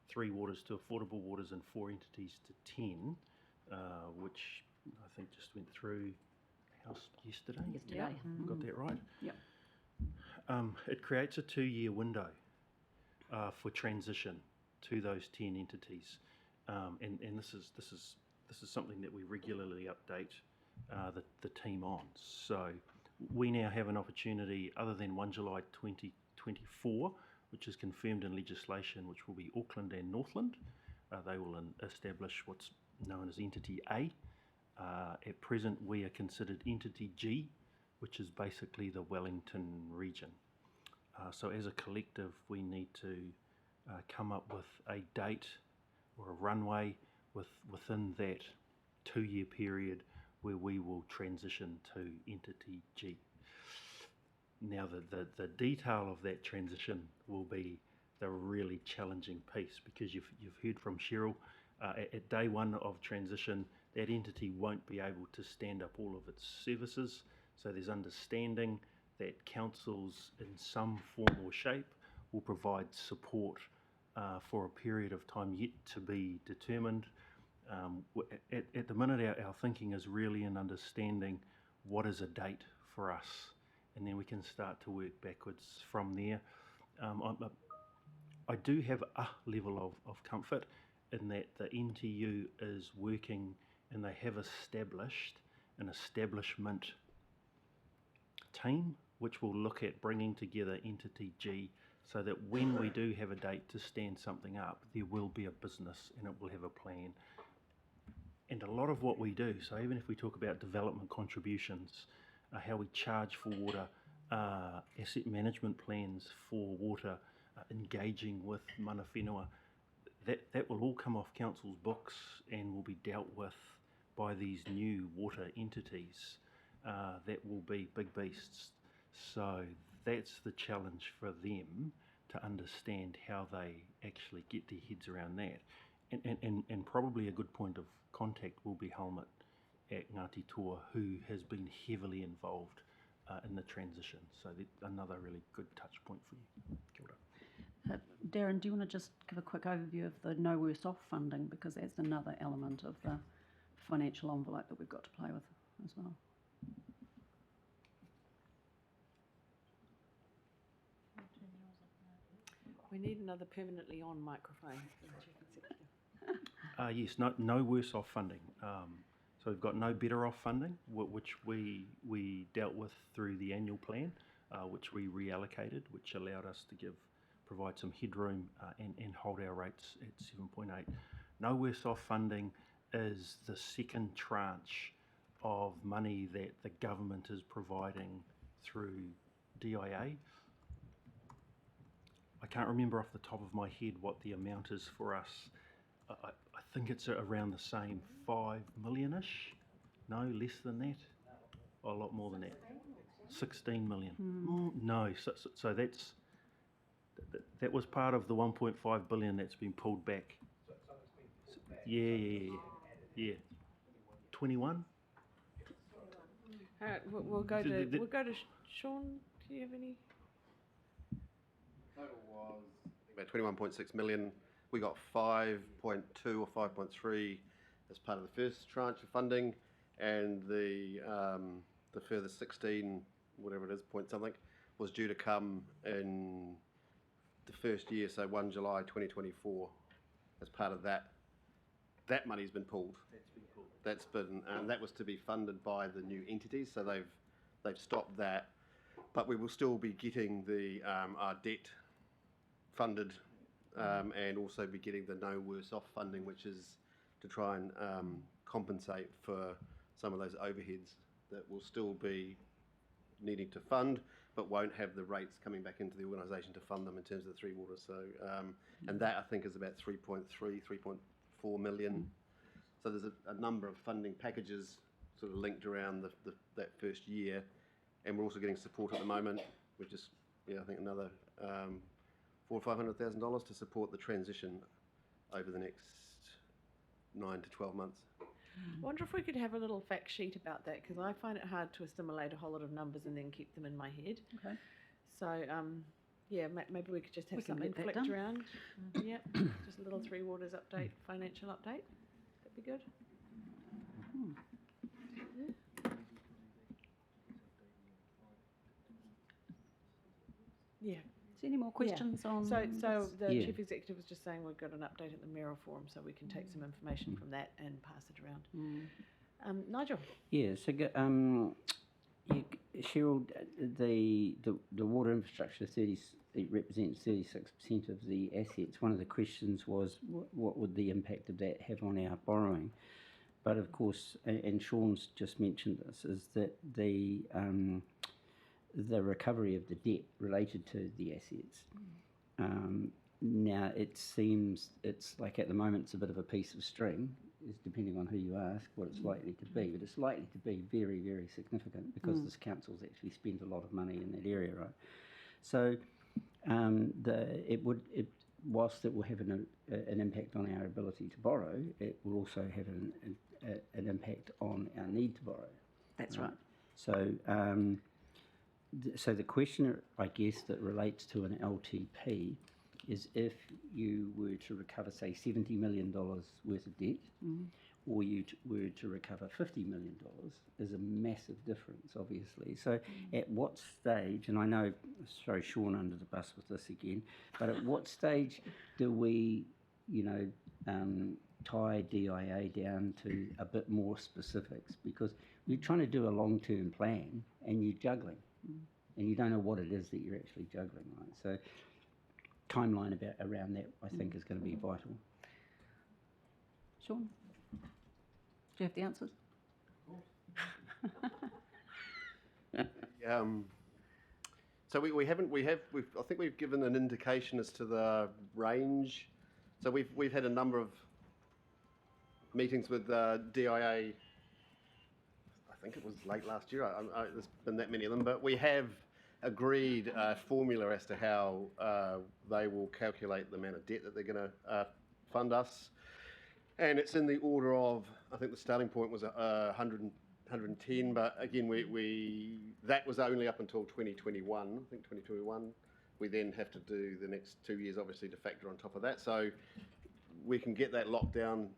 3 waters to affordable waters and 4 entities to 10, which I think just went through House yesterday. Yesterday. Got that right? Yep. It creates a 2-year window for transition to those 10 entities, and this is something that we regularly update the team on. So we now have an opportunity, other than 1 July 2024, which is confirmed in legislation, which will be Auckland and Northland. They will establish what's known as Entity A. At present, we are considered Entity G, which is basically the Wellington region. So as a collective, we need to come up with a date or a runway within that 2-year period where we will transition to Entity G. Now, the detail of that transition will be the really challenging piece, because you've heard from Cheryl, at day 1 of transition, that entity won't be able to stand up all of its services. So there's understanding that councils in some form or shape will provide support for a period of time yet to be determined. At the minute, our thinking is really in understanding what is a date for us, and then we can start to work backwards from there. I do have a level of comfort in that the NTU is working, and they have established an establishment team which will look at bringing together Entity G, so that when we do have a date to stand something up, there will be a business and it will have a plan. And a lot of what we do, so even if we talk about development contributions, how we charge for water, asset management plans for water, engaging with mana whenua, that will all come off council's books and will be dealt with by these new water entities that will be big beasts. So that's the challenge for them, to understand how they actually get their heads around that. And probably a good point of contact will be Helmut at Ngāti Toa, who has been heavily involved in the transition. So that's another really good touch point for you. Kia ora. Darren, do you want to just give a quick overview of the No Worse Off funding, because that's another element of the financial envelope that we've got to play with as well. We need another permanently on microphone for the chief executive. Yes, no worse off funding. So we've got no better off funding, which we dealt with through the annual plan, which we reallocated, which allowed us to provide some headroom and hold our rates at 7.8. No worse off funding is the second tranche of money that the government is providing through DIA. I can't remember off the top of my head what the amount is for us. I think it's around the same 5 million-ish. No, less than that. Oh, a lot more than that. 16 million. No, so that was part of the 1.5 billion that's been pulled back. Yeah. 21. All right, we'll go to Sean. Do you have any? Total was about 21.6 million. We got 5.2 or 5.3 as part of the first tranche of funding, and the further 16, whatever it is, point something, was due to come in the first year, so 1 July 2024. As part of that, that money's been pulled. That's been, and that was to be funded by the new entities. So they've stopped that. but we will still be getting the our debt funded, and also be getting the no worse off funding, which is to try and compensate for some of those overheads that will still be needing to fund, but won't have the rates coming back into the organisation to fund them in terms of the Three Waters. So, and that I think is about 3.4 million. So there's a number of funding packages sort of linked around that first year, and we're also getting support at the moment. We're just, I think another $400,000 or $500,000 to support the transition over the next 9 to 12 months. I wonder if we could have a little fact sheet about that, because I find it hard to assimilate a whole lot of numbers and then keep them in my head. Okay. So, yeah, maybe we could just have We can something get that flicked done. around. Yep, just a little Three Waters update, financial update. That'd be good. Yeah. Is there any more questions on? So this? the Yeah. chief executive was just saying we've got an update at the Mayoral Forum, so we can take some information from that and pass it around. Nigel. Yeah, so Cheryl, the water infrastructure it represents 36% of the assets. One of the questions was what would the impact of that have on our borrowing? But of course, and Sean's just mentioned this, is that the recovery of the debt related to the assets. Now it seems it's like at the moment it's a bit of a piece of string, is depending on who you ask what it's likely to be, but it's likely to be very, very significant because this council's actually spent a lot of money in that area, right? So whilst it will have an impact on our ability to borrow, it will also have an impact on our need to borrow. That's right. So so the question, I guess, that relates to an LTP is if you were to recover, say, $70 million worth of debt, or you were to recover $50 million, is a massive difference, obviously. So at what stage, and I know, throw Sean under the bus with this again, but at what stage do we, tie DIA down to a bit more specifics? Because you're trying to do a long-term plan and you're juggling, and you don't know what it is that you're actually juggling, right? So timeline around that, I think, is going to be vital. Sean, do you have the answers? So I think we've given an indication as to the range. So we've had a number of meetings with DIA. I think it was late last year. There's been that many of them, but we have agreed a formula as to how they will calculate the amount of debt that they're going to fund us, and it's in the order of, I think the starting point was 110, but again that was only up until 2021. I think 2021. We then have to do the next 2 years, obviously, to factor on top of that. So we can get that locked down.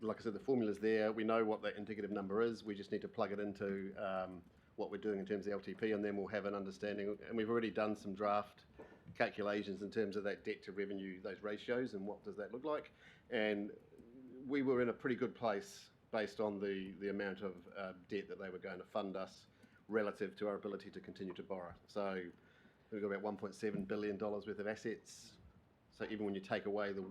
Like I said, the formula's there. We know what that indicative number is. We just need to plug it into what we're doing in terms of LTP, and then we'll have an understanding. And we've already done some draft calculations in terms of that debt to revenue, those ratios, and what does that look like. And we were in a pretty good place based on the amount of debt that they were going to fund us relative to our ability to continue to borrow. So we've got about $1.7 billion worth of assets. So even when you take away the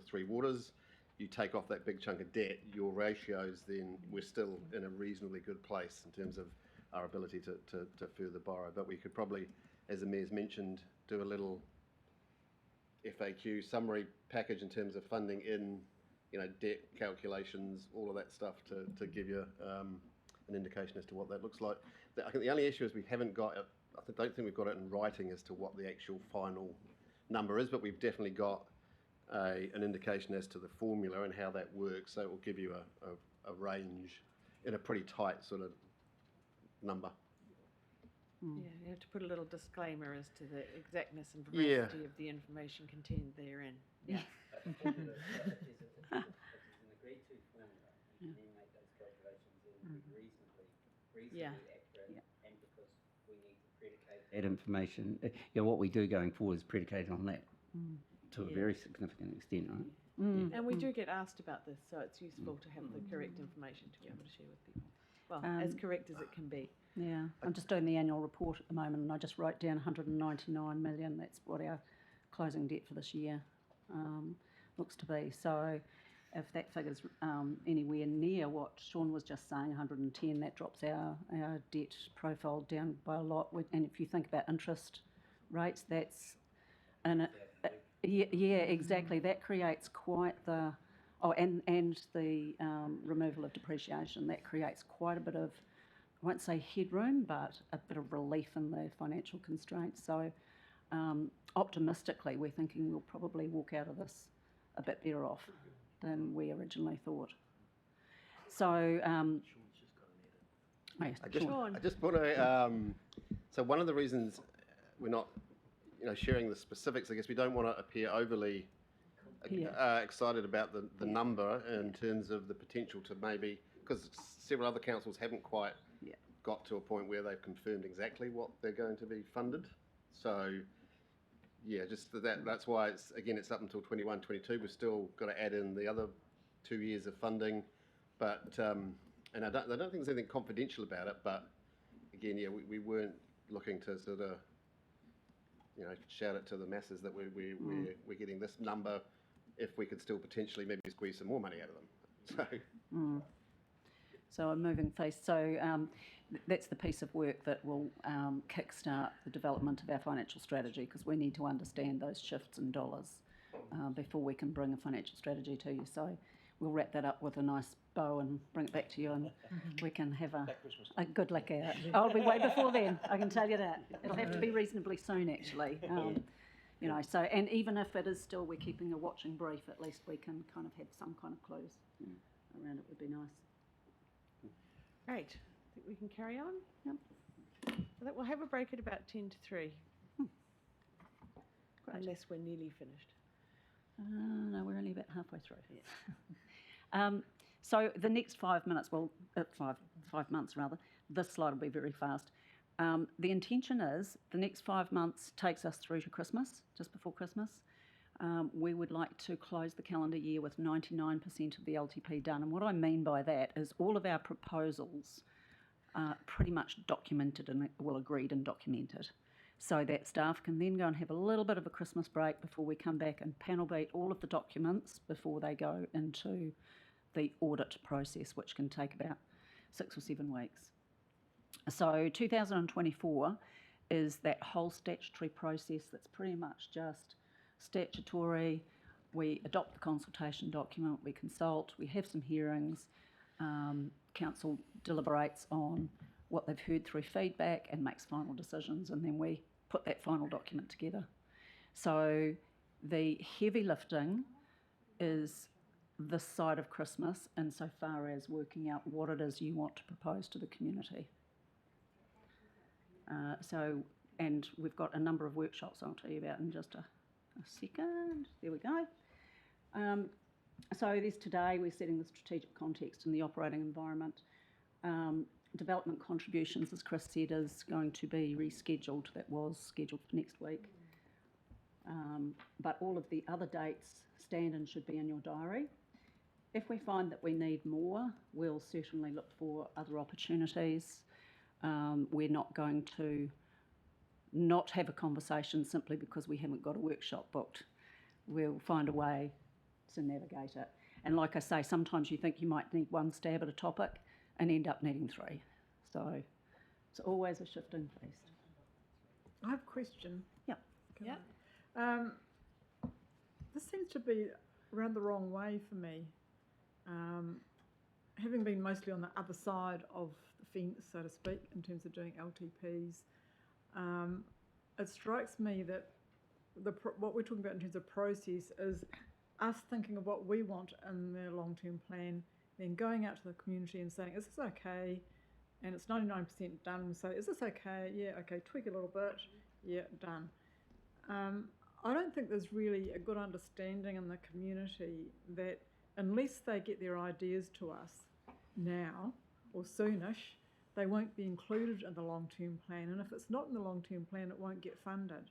Three Waters, you take off that big chunk of debt, your ratios, then we're still in a reasonably good place in terms of our ability to further borrow. But we could probably, as the Mayor's mentioned, do a little FAQ summary package in terms of funding in, debt calculations, all of that stuff to give you an indication as to what that looks like. I think the only issue is we haven't got it. I don't think we've got it in writing as to what the actual final number is, but we've definitely got an indication as to the formula and how that works. So it will give you a range in a pretty tight sort of number. Yeah, you have to put a little disclaimer as to the exactness and Yeah. veracity of the information contained therein. Yeah. If there's an agreed to formula, you can then make those calculations and be reasonably Yeah. accurate, and because we need to predicate that information, what we do going forward is predicated on that to a Yeah. very significant extent, right? And we do get asked about this, so it's useful to have the correct information to be able to share with people. Well, as Um, correct as it can be. Yeah, I'm just doing the annual report at the moment, and I just wrote down 199 million. That's what our closing debt for this year looks to be. So if that figure's anywhere near what Sean was just saying, 110, that drops our debt profile down by a lot. And if you think about interest rates, that's yeah, exactly. That creates quite the and the removal of depreciation. That creates quite a bit of, I won't say headroom, but a bit of relief in the financial constraints. So optimistically, we're thinking we'll probably walk out of this a bit better off than we originally thought. So, oh, yes, Sean. I just want to. So one of the reasons we're not, sharing the specifics, I guess we don't want to appear overly excited about the number in terms of the potential to maybe, because several other councils haven't quite got to a point where they've confirmed exactly what they're going to be funded. So, yeah, just that's why it's up until 21, 22. We've still got to add in the other 2 years of funding, but and I don't think there's anything confidential about it. But again, yeah, we weren't looking to sort of shout it to the masses that we're getting this number if we could still potentially maybe squeeze some more money out of them. So. So a moving face. So that's the piece of work that will kickstart the development of our financial strategy, because we need to understand those shifts in dollars before we can bring a financial strategy to you. So we'll wrap that up with a nice bow and bring it back to you, and we can have a good look at it. I'll be way before then, I can tell you that. It'll have to be reasonably soon, actually. So, and even if it is still, we're keeping a watching brief, at least we can kind of have some kind of clues around it. Would be nice. Great. I think we can carry on. Yep. I think we'll have a break at about 10 to 3. Great. Unless we're nearly finished. No, we're only about halfway through. Yeah. So the next 5 minutes, well, 5 months rather, this slide will be very fast. The intention is the next 5 months takes us through to Christmas, just before Christmas. We would like to close the calendar year with 99% of the LTP done. And what I mean by that is all of our proposals are pretty much documented and agreed and documented, so that staff can then go and have a little bit of a Christmas break before we come back and panel beat all of the documents before they go into the audit process, which can take about 6 or 7 weeks. So 2024 is that whole statutory process that's pretty much just statutory. We adopt the consultation document, we consult, we have some hearings, council deliberates on what they've heard through feedback and makes final decisions, and then we put that final document together. So the heavy lifting is this side of Christmas insofar as working out what it is you want to propose to the community. And we've got a number of workshops I'll tell you about in just a second. There we go. So this today we're setting the strategic context and the operating environment. Development contributions, as Chris said, is going to be rescheduled. That was scheduled for next week. But all of the other dates stand and should be in your diary. If we find that we need more, we'll certainly look for other opportunities. We're not going to not have a conversation simply because we haven't got a workshop booked. We'll find a way to navigate it. And like I say, sometimes you think you might need one stab at a topic and end up needing 3. So it's always a shifting feast. I have a question. Yep. Yeah. This seems to be around the wrong way for me. Having been mostly on the other side of the fence, so to speak, in terms of doing LTPs, it strikes me that what we're talking about in terms of process is us thinking of what we want in the long-term plan, then going out to the community and saying, is this okay? And it's 99% done. So is this okay? Yeah, okay, tweak a little bit. Yeah, done. I don't think there's really a good understanding in the community that unless they get their ideas to us now or soonish, they won't be included in the long-term plan. And if it's not in the long-term plan, it won't get funded.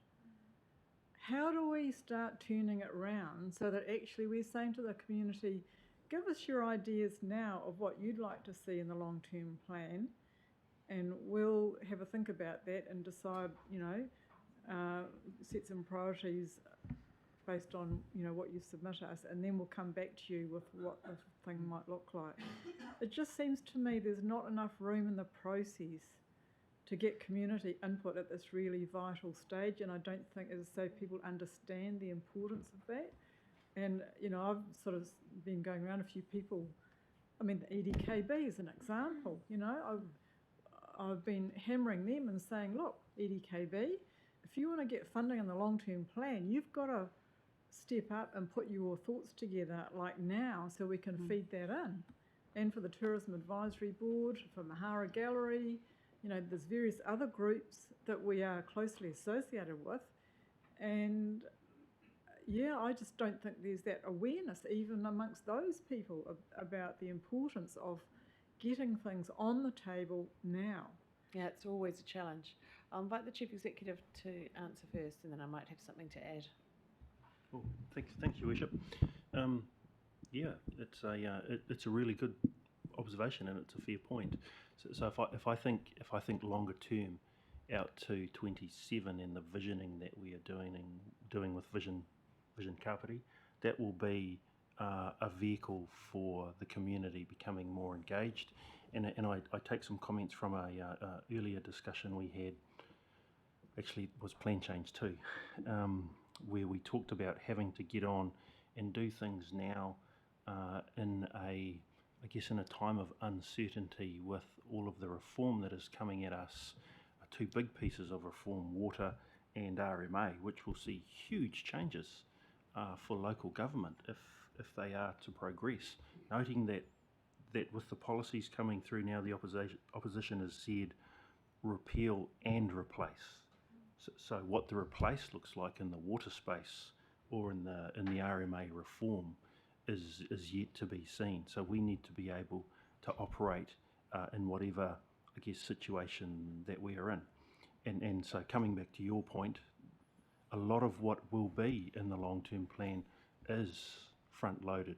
How do we start turning it around so that actually we're saying to the community, give us your ideas now of what you'd like to see in the long-term plan, and we'll have a think about that and decide, set some priorities based on, what you submit us, and then we'll come back to you with what the thing might look like. It just seems to me there's not enough room in the process to get community input at this really vital stage, and I don't think, as I say, people understand the importance of that. And, I've sort of been going around a few people. I mean, the EDKB is an example, I've been hammering them and saying, look, EDKB, if you want to get funding in the long-term plan, you've got to step up and put your thoughts together like now so we can feed that in. And for the Tourism Advisory Board, for Mahara Gallery, there's various other groups that we are closely associated with. And yeah, I just don't think there's that awareness even amongst those people about the importance of getting things on the table now. Yeah, it's always a challenge. I'll invite the Chief Executive to answer first, and then I might have something to add. Well, thanks, Your Worship. Yeah, it's a really good observation, and it's a fair point. So if I think longer term, out to 27, and the visioning that we are doing with Vision Kapiti, that will be a vehicle for the community becoming more engaged. And I take some comments from a earlier discussion we had. Actually, it was Plan Change 2, where we talked about having to get on and do things now in a time of uncertainty with all of the reform that is coming at us. Two big pieces of reform, water and RMA, which will see huge changes for local government if they are to progress. Noting that with the policies coming through now, the opposition has said repeal and replace. So what the replace looks like in the water space or in the RMA reform is yet to be seen. So we need to be able to operate in whatever, situation that we are in. And so coming back to your point, a lot of what will be in the long-term plan is front-loaded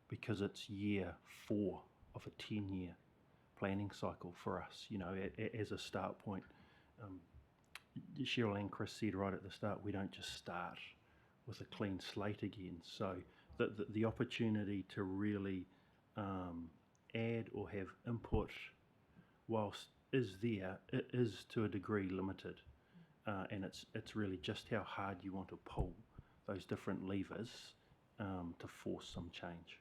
because it's year 4 of a 10-year planning cycle for us, as a start point. Cheryl and Chris said right at the start, we don't just start with a clean slate again. So the opportunity to really add or have input, whilst is there, it is to a degree limited. And it's really just how hard you want to pull those different levers to force some change.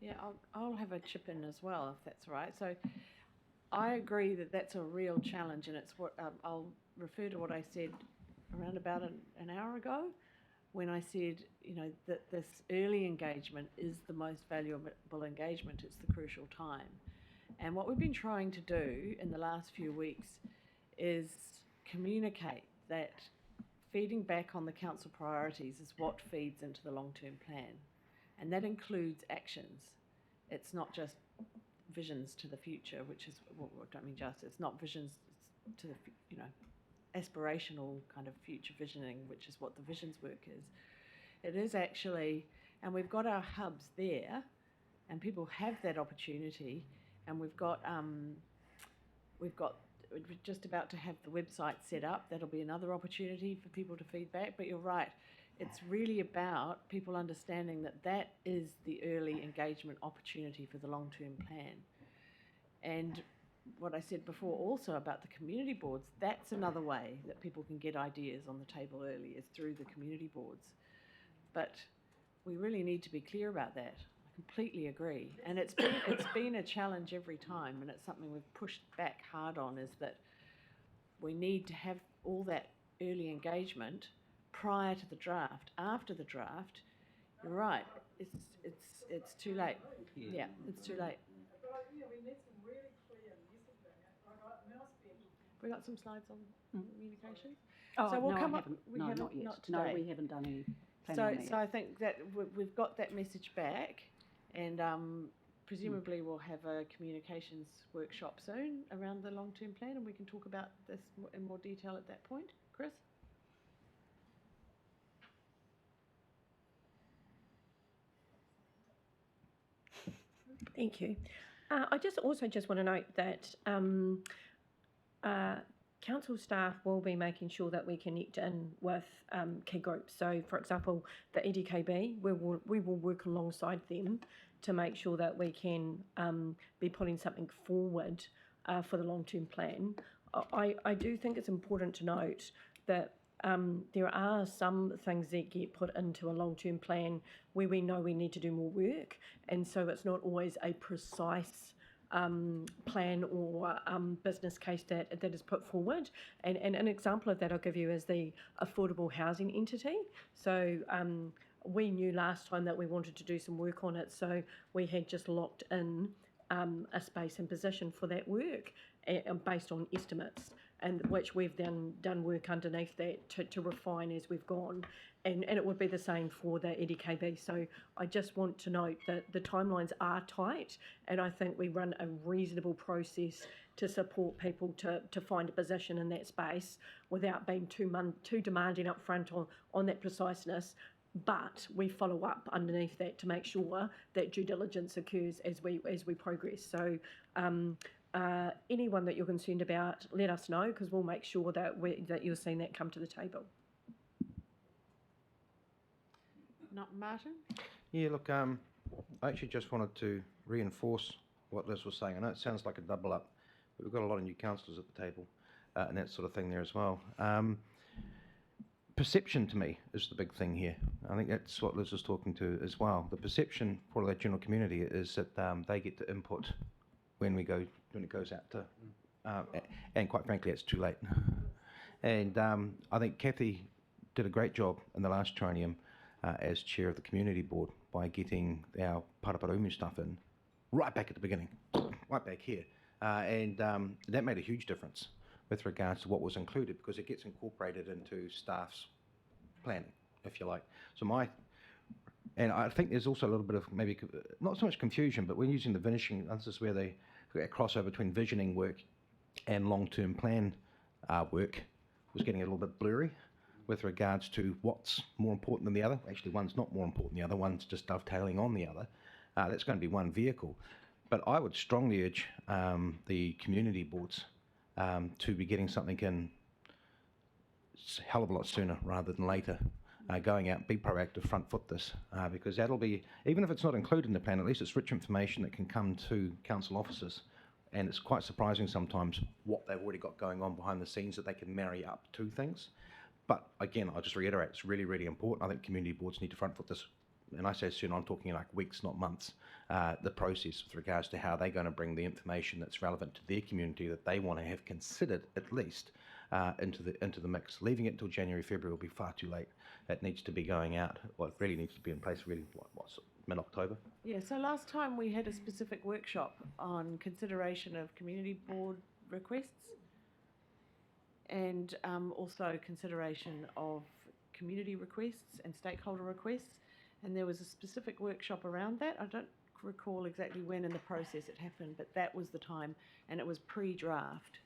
Yeah, I'll have a chip in as well, if that's all right. So I agree that that's a real challenge, and it's what I'll refer to what I said around about an hour ago when I said, that this early engagement is the most valuable engagement. It's the crucial time. And what we've been trying to do in the last few weeks is communicate that feeding back on the council priorities is what feeds into the long-term plan. And that includes actions. It's not just visions to the future, which is what I mean. It's not visions to the aspirational kind of future visioning, which is what the visions work is. It is actually, and we've got our hubs there, and people have that opportunity, and we're just about to have the website set up. That'll be another opportunity for people to feed back. But you're right. It's really about people understanding that is the early engagement opportunity for the long-term plan. And what I said before also about the community boards, that's another way that people can get ideas on the table early, is through the community boards. But we really need to be clear about that. I completely agree. And it's been a challenge every time, and it's something we've pushed back hard on, is that we need to have all that early engagement prior to the draft. After the draft, you're right, it's too late. Yeah, it's too late. But we need some really clear messaging. We got some slides on communication. Oh, so we'll no, come I up. haven't. We No, haven't, not yet. not No, today. we haven't done any planning on that So yet. I think that we've got that message back, and presumably we'll have a communications workshop soon around the long-term plan, and we can talk about this in more detail at that point. Chris? Thank you. I just want to note that council staff will be making sure that we connect in with key groups. So, for example, the EDKB, we will work alongside them to make sure that we can be putting something forward for the long-term plan. I do think it's important to note that there are some things that get put into a long-term plan where we know we need to do more work, and so it's not always a precise plan or business case that is put forward. And an example of that I'll give you is the affordable housing entity. So we knew last time that we wanted to do some work on it, so we had just locked in a space and position for that work based on estimates, and which we've then done work underneath that to refine as we've gone. And it would be the same for the EDKB. So I just want to note that the timelines are tight, and I think we run a reasonable process to support people to find a position in that space without being too demanding up front on that preciseness. But we follow up underneath that to make sure that due diligence occurs as we progress. So anyone that you're concerned about, let us know, because we'll make sure that you're seeing that come to the table. Not Martin? Yeah, look, I actually just wanted to reinforce what Liz was saying. I know it sounds like a double up, but we've got a lot of new councillors at the table and that sort of thing there as well. Perception to me is the big thing here. I think that's what Liz was talking to as well. The perception for the general community is that they get to input when it goes out to, and quite frankly, it's too late. And I think Kathy did a great job in the last triennium as chair of the community board by getting our Paraparaumu stuff in right back at the beginning, right back here. And that made a huge difference with regards to what was included, because it gets incorporated into staff's planning, if you like. And I think there's also a little bit of maybe, not so much confusion, but when using the finishing, this is where they crossover between visioning work and long-term plan work was getting a little bit blurry with regards to what's more important than the other. Actually, one's not more important than the other, one's just dovetailing on the other. That's going to be one vehicle. But I would strongly urge the community boards to be getting something in a hell of a lot sooner rather than later. Going out, be proactive, front foot this, because that'll be, even if it's not included in the plan, at least it's rich information that can come to council officers. And it's quite surprising sometimes what they've already got going on behind the scenes that they can marry up to things. But again, I'll just reiterate, it's really, really important. I think community boards need to front foot this. And I say soon, I'm talking like weeks, not months, the process with regards to how they're going to bring the information that's relevant to their community that they want to have considered at least into the mix. Leaving it until January, February will be far too late. It needs to be going out. Well, it really needs to be in place really, what's mid-October? Yeah, so last time we had a specific workshop on consideration of community board requests and also consideration of community requests and stakeholder requests. And there was a specific workshop around that. I don't recall exactly when in the process it happened, but that was the time, and it was pre-draft.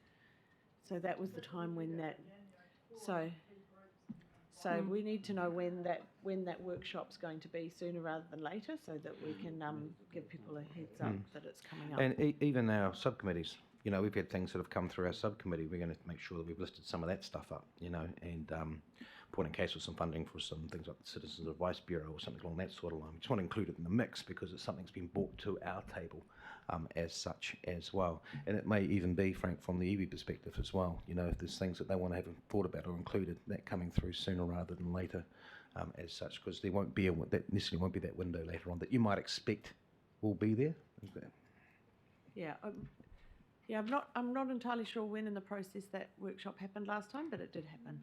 So that was the time when that. So we need to know when that workshop's going to be, sooner rather than later, so that we can give people a heads up that it's coming up. And even our subcommittees, we've had things that have come through our subcommittee. We're going to make sure that we've listed some of that stuff up, and point in case with some funding for some things like the Citizens Advice Bureau or something along that sort of line. We just want to include it in the mix because it's something that's been brought to our table as such as well. And it may even be, Frank, from the iwi perspective as well, if there's things that they want to have thought about or included, that coming through sooner rather than later as such, because there won't be that necessarily won't be that window later on that you might expect will be there. Yeah. I'm not entirely sure when in the process that workshop happened last time, but it did happen.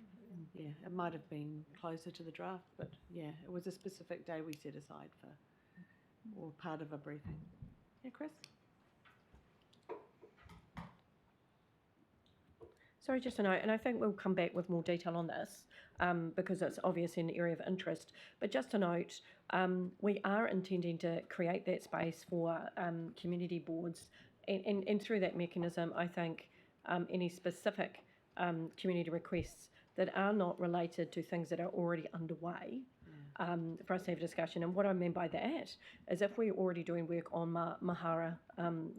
Yeah, it might have been closer to the draft, but yeah, it was a specific day we set aside for, or part of a briefing. Yeah, Chris? Sorry, just a note, and I think we'll come back with more detail on this because it's obviously an area of interest. But just a note, we are intending to create that space for community boards, and through that mechanism, I think any specific community requests that are not related to things that are already underway for us to have a discussion. And what I mean by that is if we're already doing work on Mahara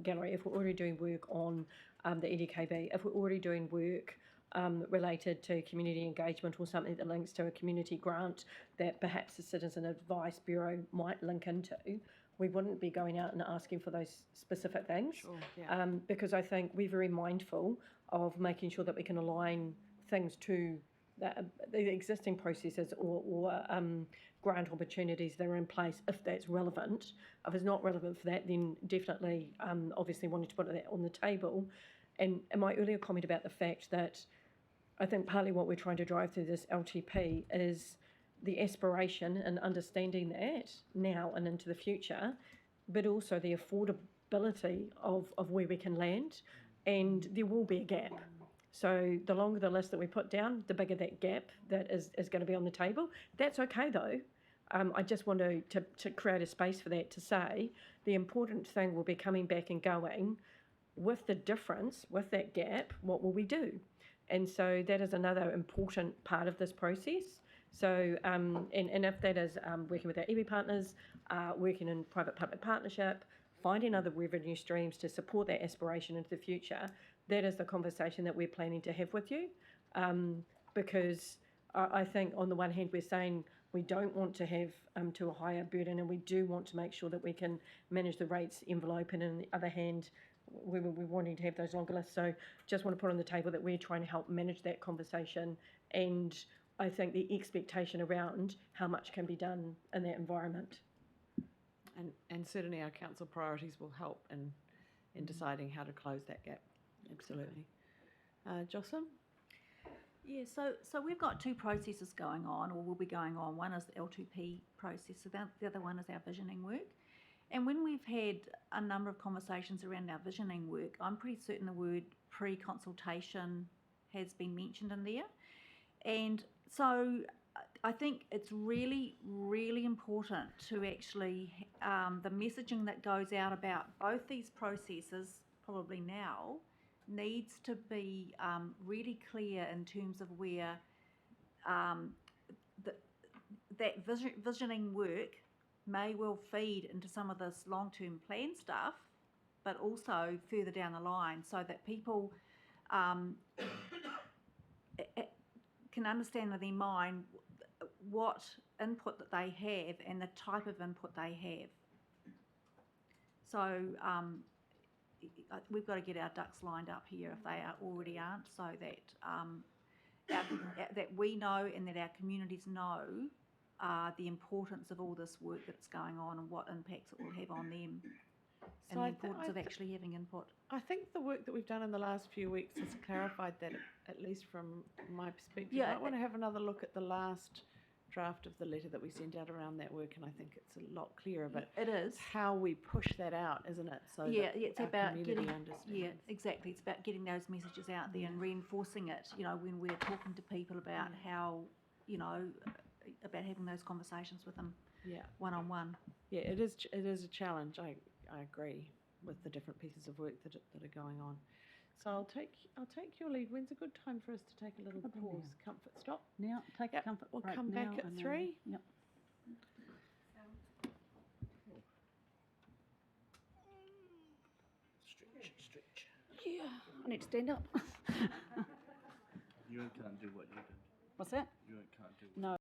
Gallery, if we're already doing work on the EDKB, if we're already doing work related to community engagement or something that links to a community grant that perhaps the Citizen Advice Bureau might link into, we wouldn't be going out and asking for those specific things. Sure, yeah. Because I think we're very mindful of making sure that we can align things to the existing processes or grant opportunities that are in place if that's relevant. If it's not relevant for that, then definitely obviously wanting to put that on the table. And my earlier comment about the fact that I think partly what we're trying to drive through this LTP is the aspiration and understanding that now and into the future, but also the affordability of where we can land, and there will be a gap. So the longer the list that we put down, the bigger that gap that is going to be on the table. That's okay though. I just want to create a space for that, to say the important thing will be coming back and going, with the difference, with that gap, what will we do? And so that is another important part of this process. So, and if that is working with our iwi partners, working in private-public partnership, finding other revenue streams to support that aspiration into the future, that is the conversation that we're planning to have with you. Because I think on the one hand, we're saying we don't want to have to a higher burden, and we do want to make sure that we can manage the rates envelope, and on the other hand, we're wanting to have those longer lists. So just want to put on the table that we're trying to help manage that conversation, and I think the expectation around how much can be done in that environment. And certainly our council priorities will help in deciding how to close that gap. Absolutely. Jocelyn? Yeah, so we've got two processes going on, or will be going on. One is the L2P process, so the other one is our visioning work. And when we've had a number of conversations around our visioning work, I'm pretty certain the word pre-consultation has been mentioned in there. And so I think it's really, really important to actually, the messaging that goes out about both these processes, probably now, needs to be really clear in terms of where that visioning work may well feed into some of this long-term plan stuff, but also further down the line, so that people can understand in their mind what input that they have and the type of input they have. So we've got to get our ducks lined up here if they already aren't, so that that we know and that our communities know the importance of all this work that's going on and what impacts it will have on them, and the importance of actually having input. I think the work that we've done in the last few weeks has clarified that, at least from my perspective. Yeah, I want to have another look at the last draft of the letter that we sent out around that work, and I think it's a lot clearer. But it is how we push that out, isn't it? So yeah, that it's our about community getting understands. yeah, exactly. It's about getting those messages out there and reinforcing it. You know, when we're talking to people about how, you know, about having those conversations with them, Yeah, one-on-one. yeah, it is a challenge. I agree with the different pieces of work that are going on. So I'll take your lead. When's a good time for us to take a little pause? Comfort stop. Now, take Yep, a comfort we'll break come back now at and then- 3. Yep. Stretch. Yeah, I need to stand up. You can't do what you did. What's that? You can't do. No.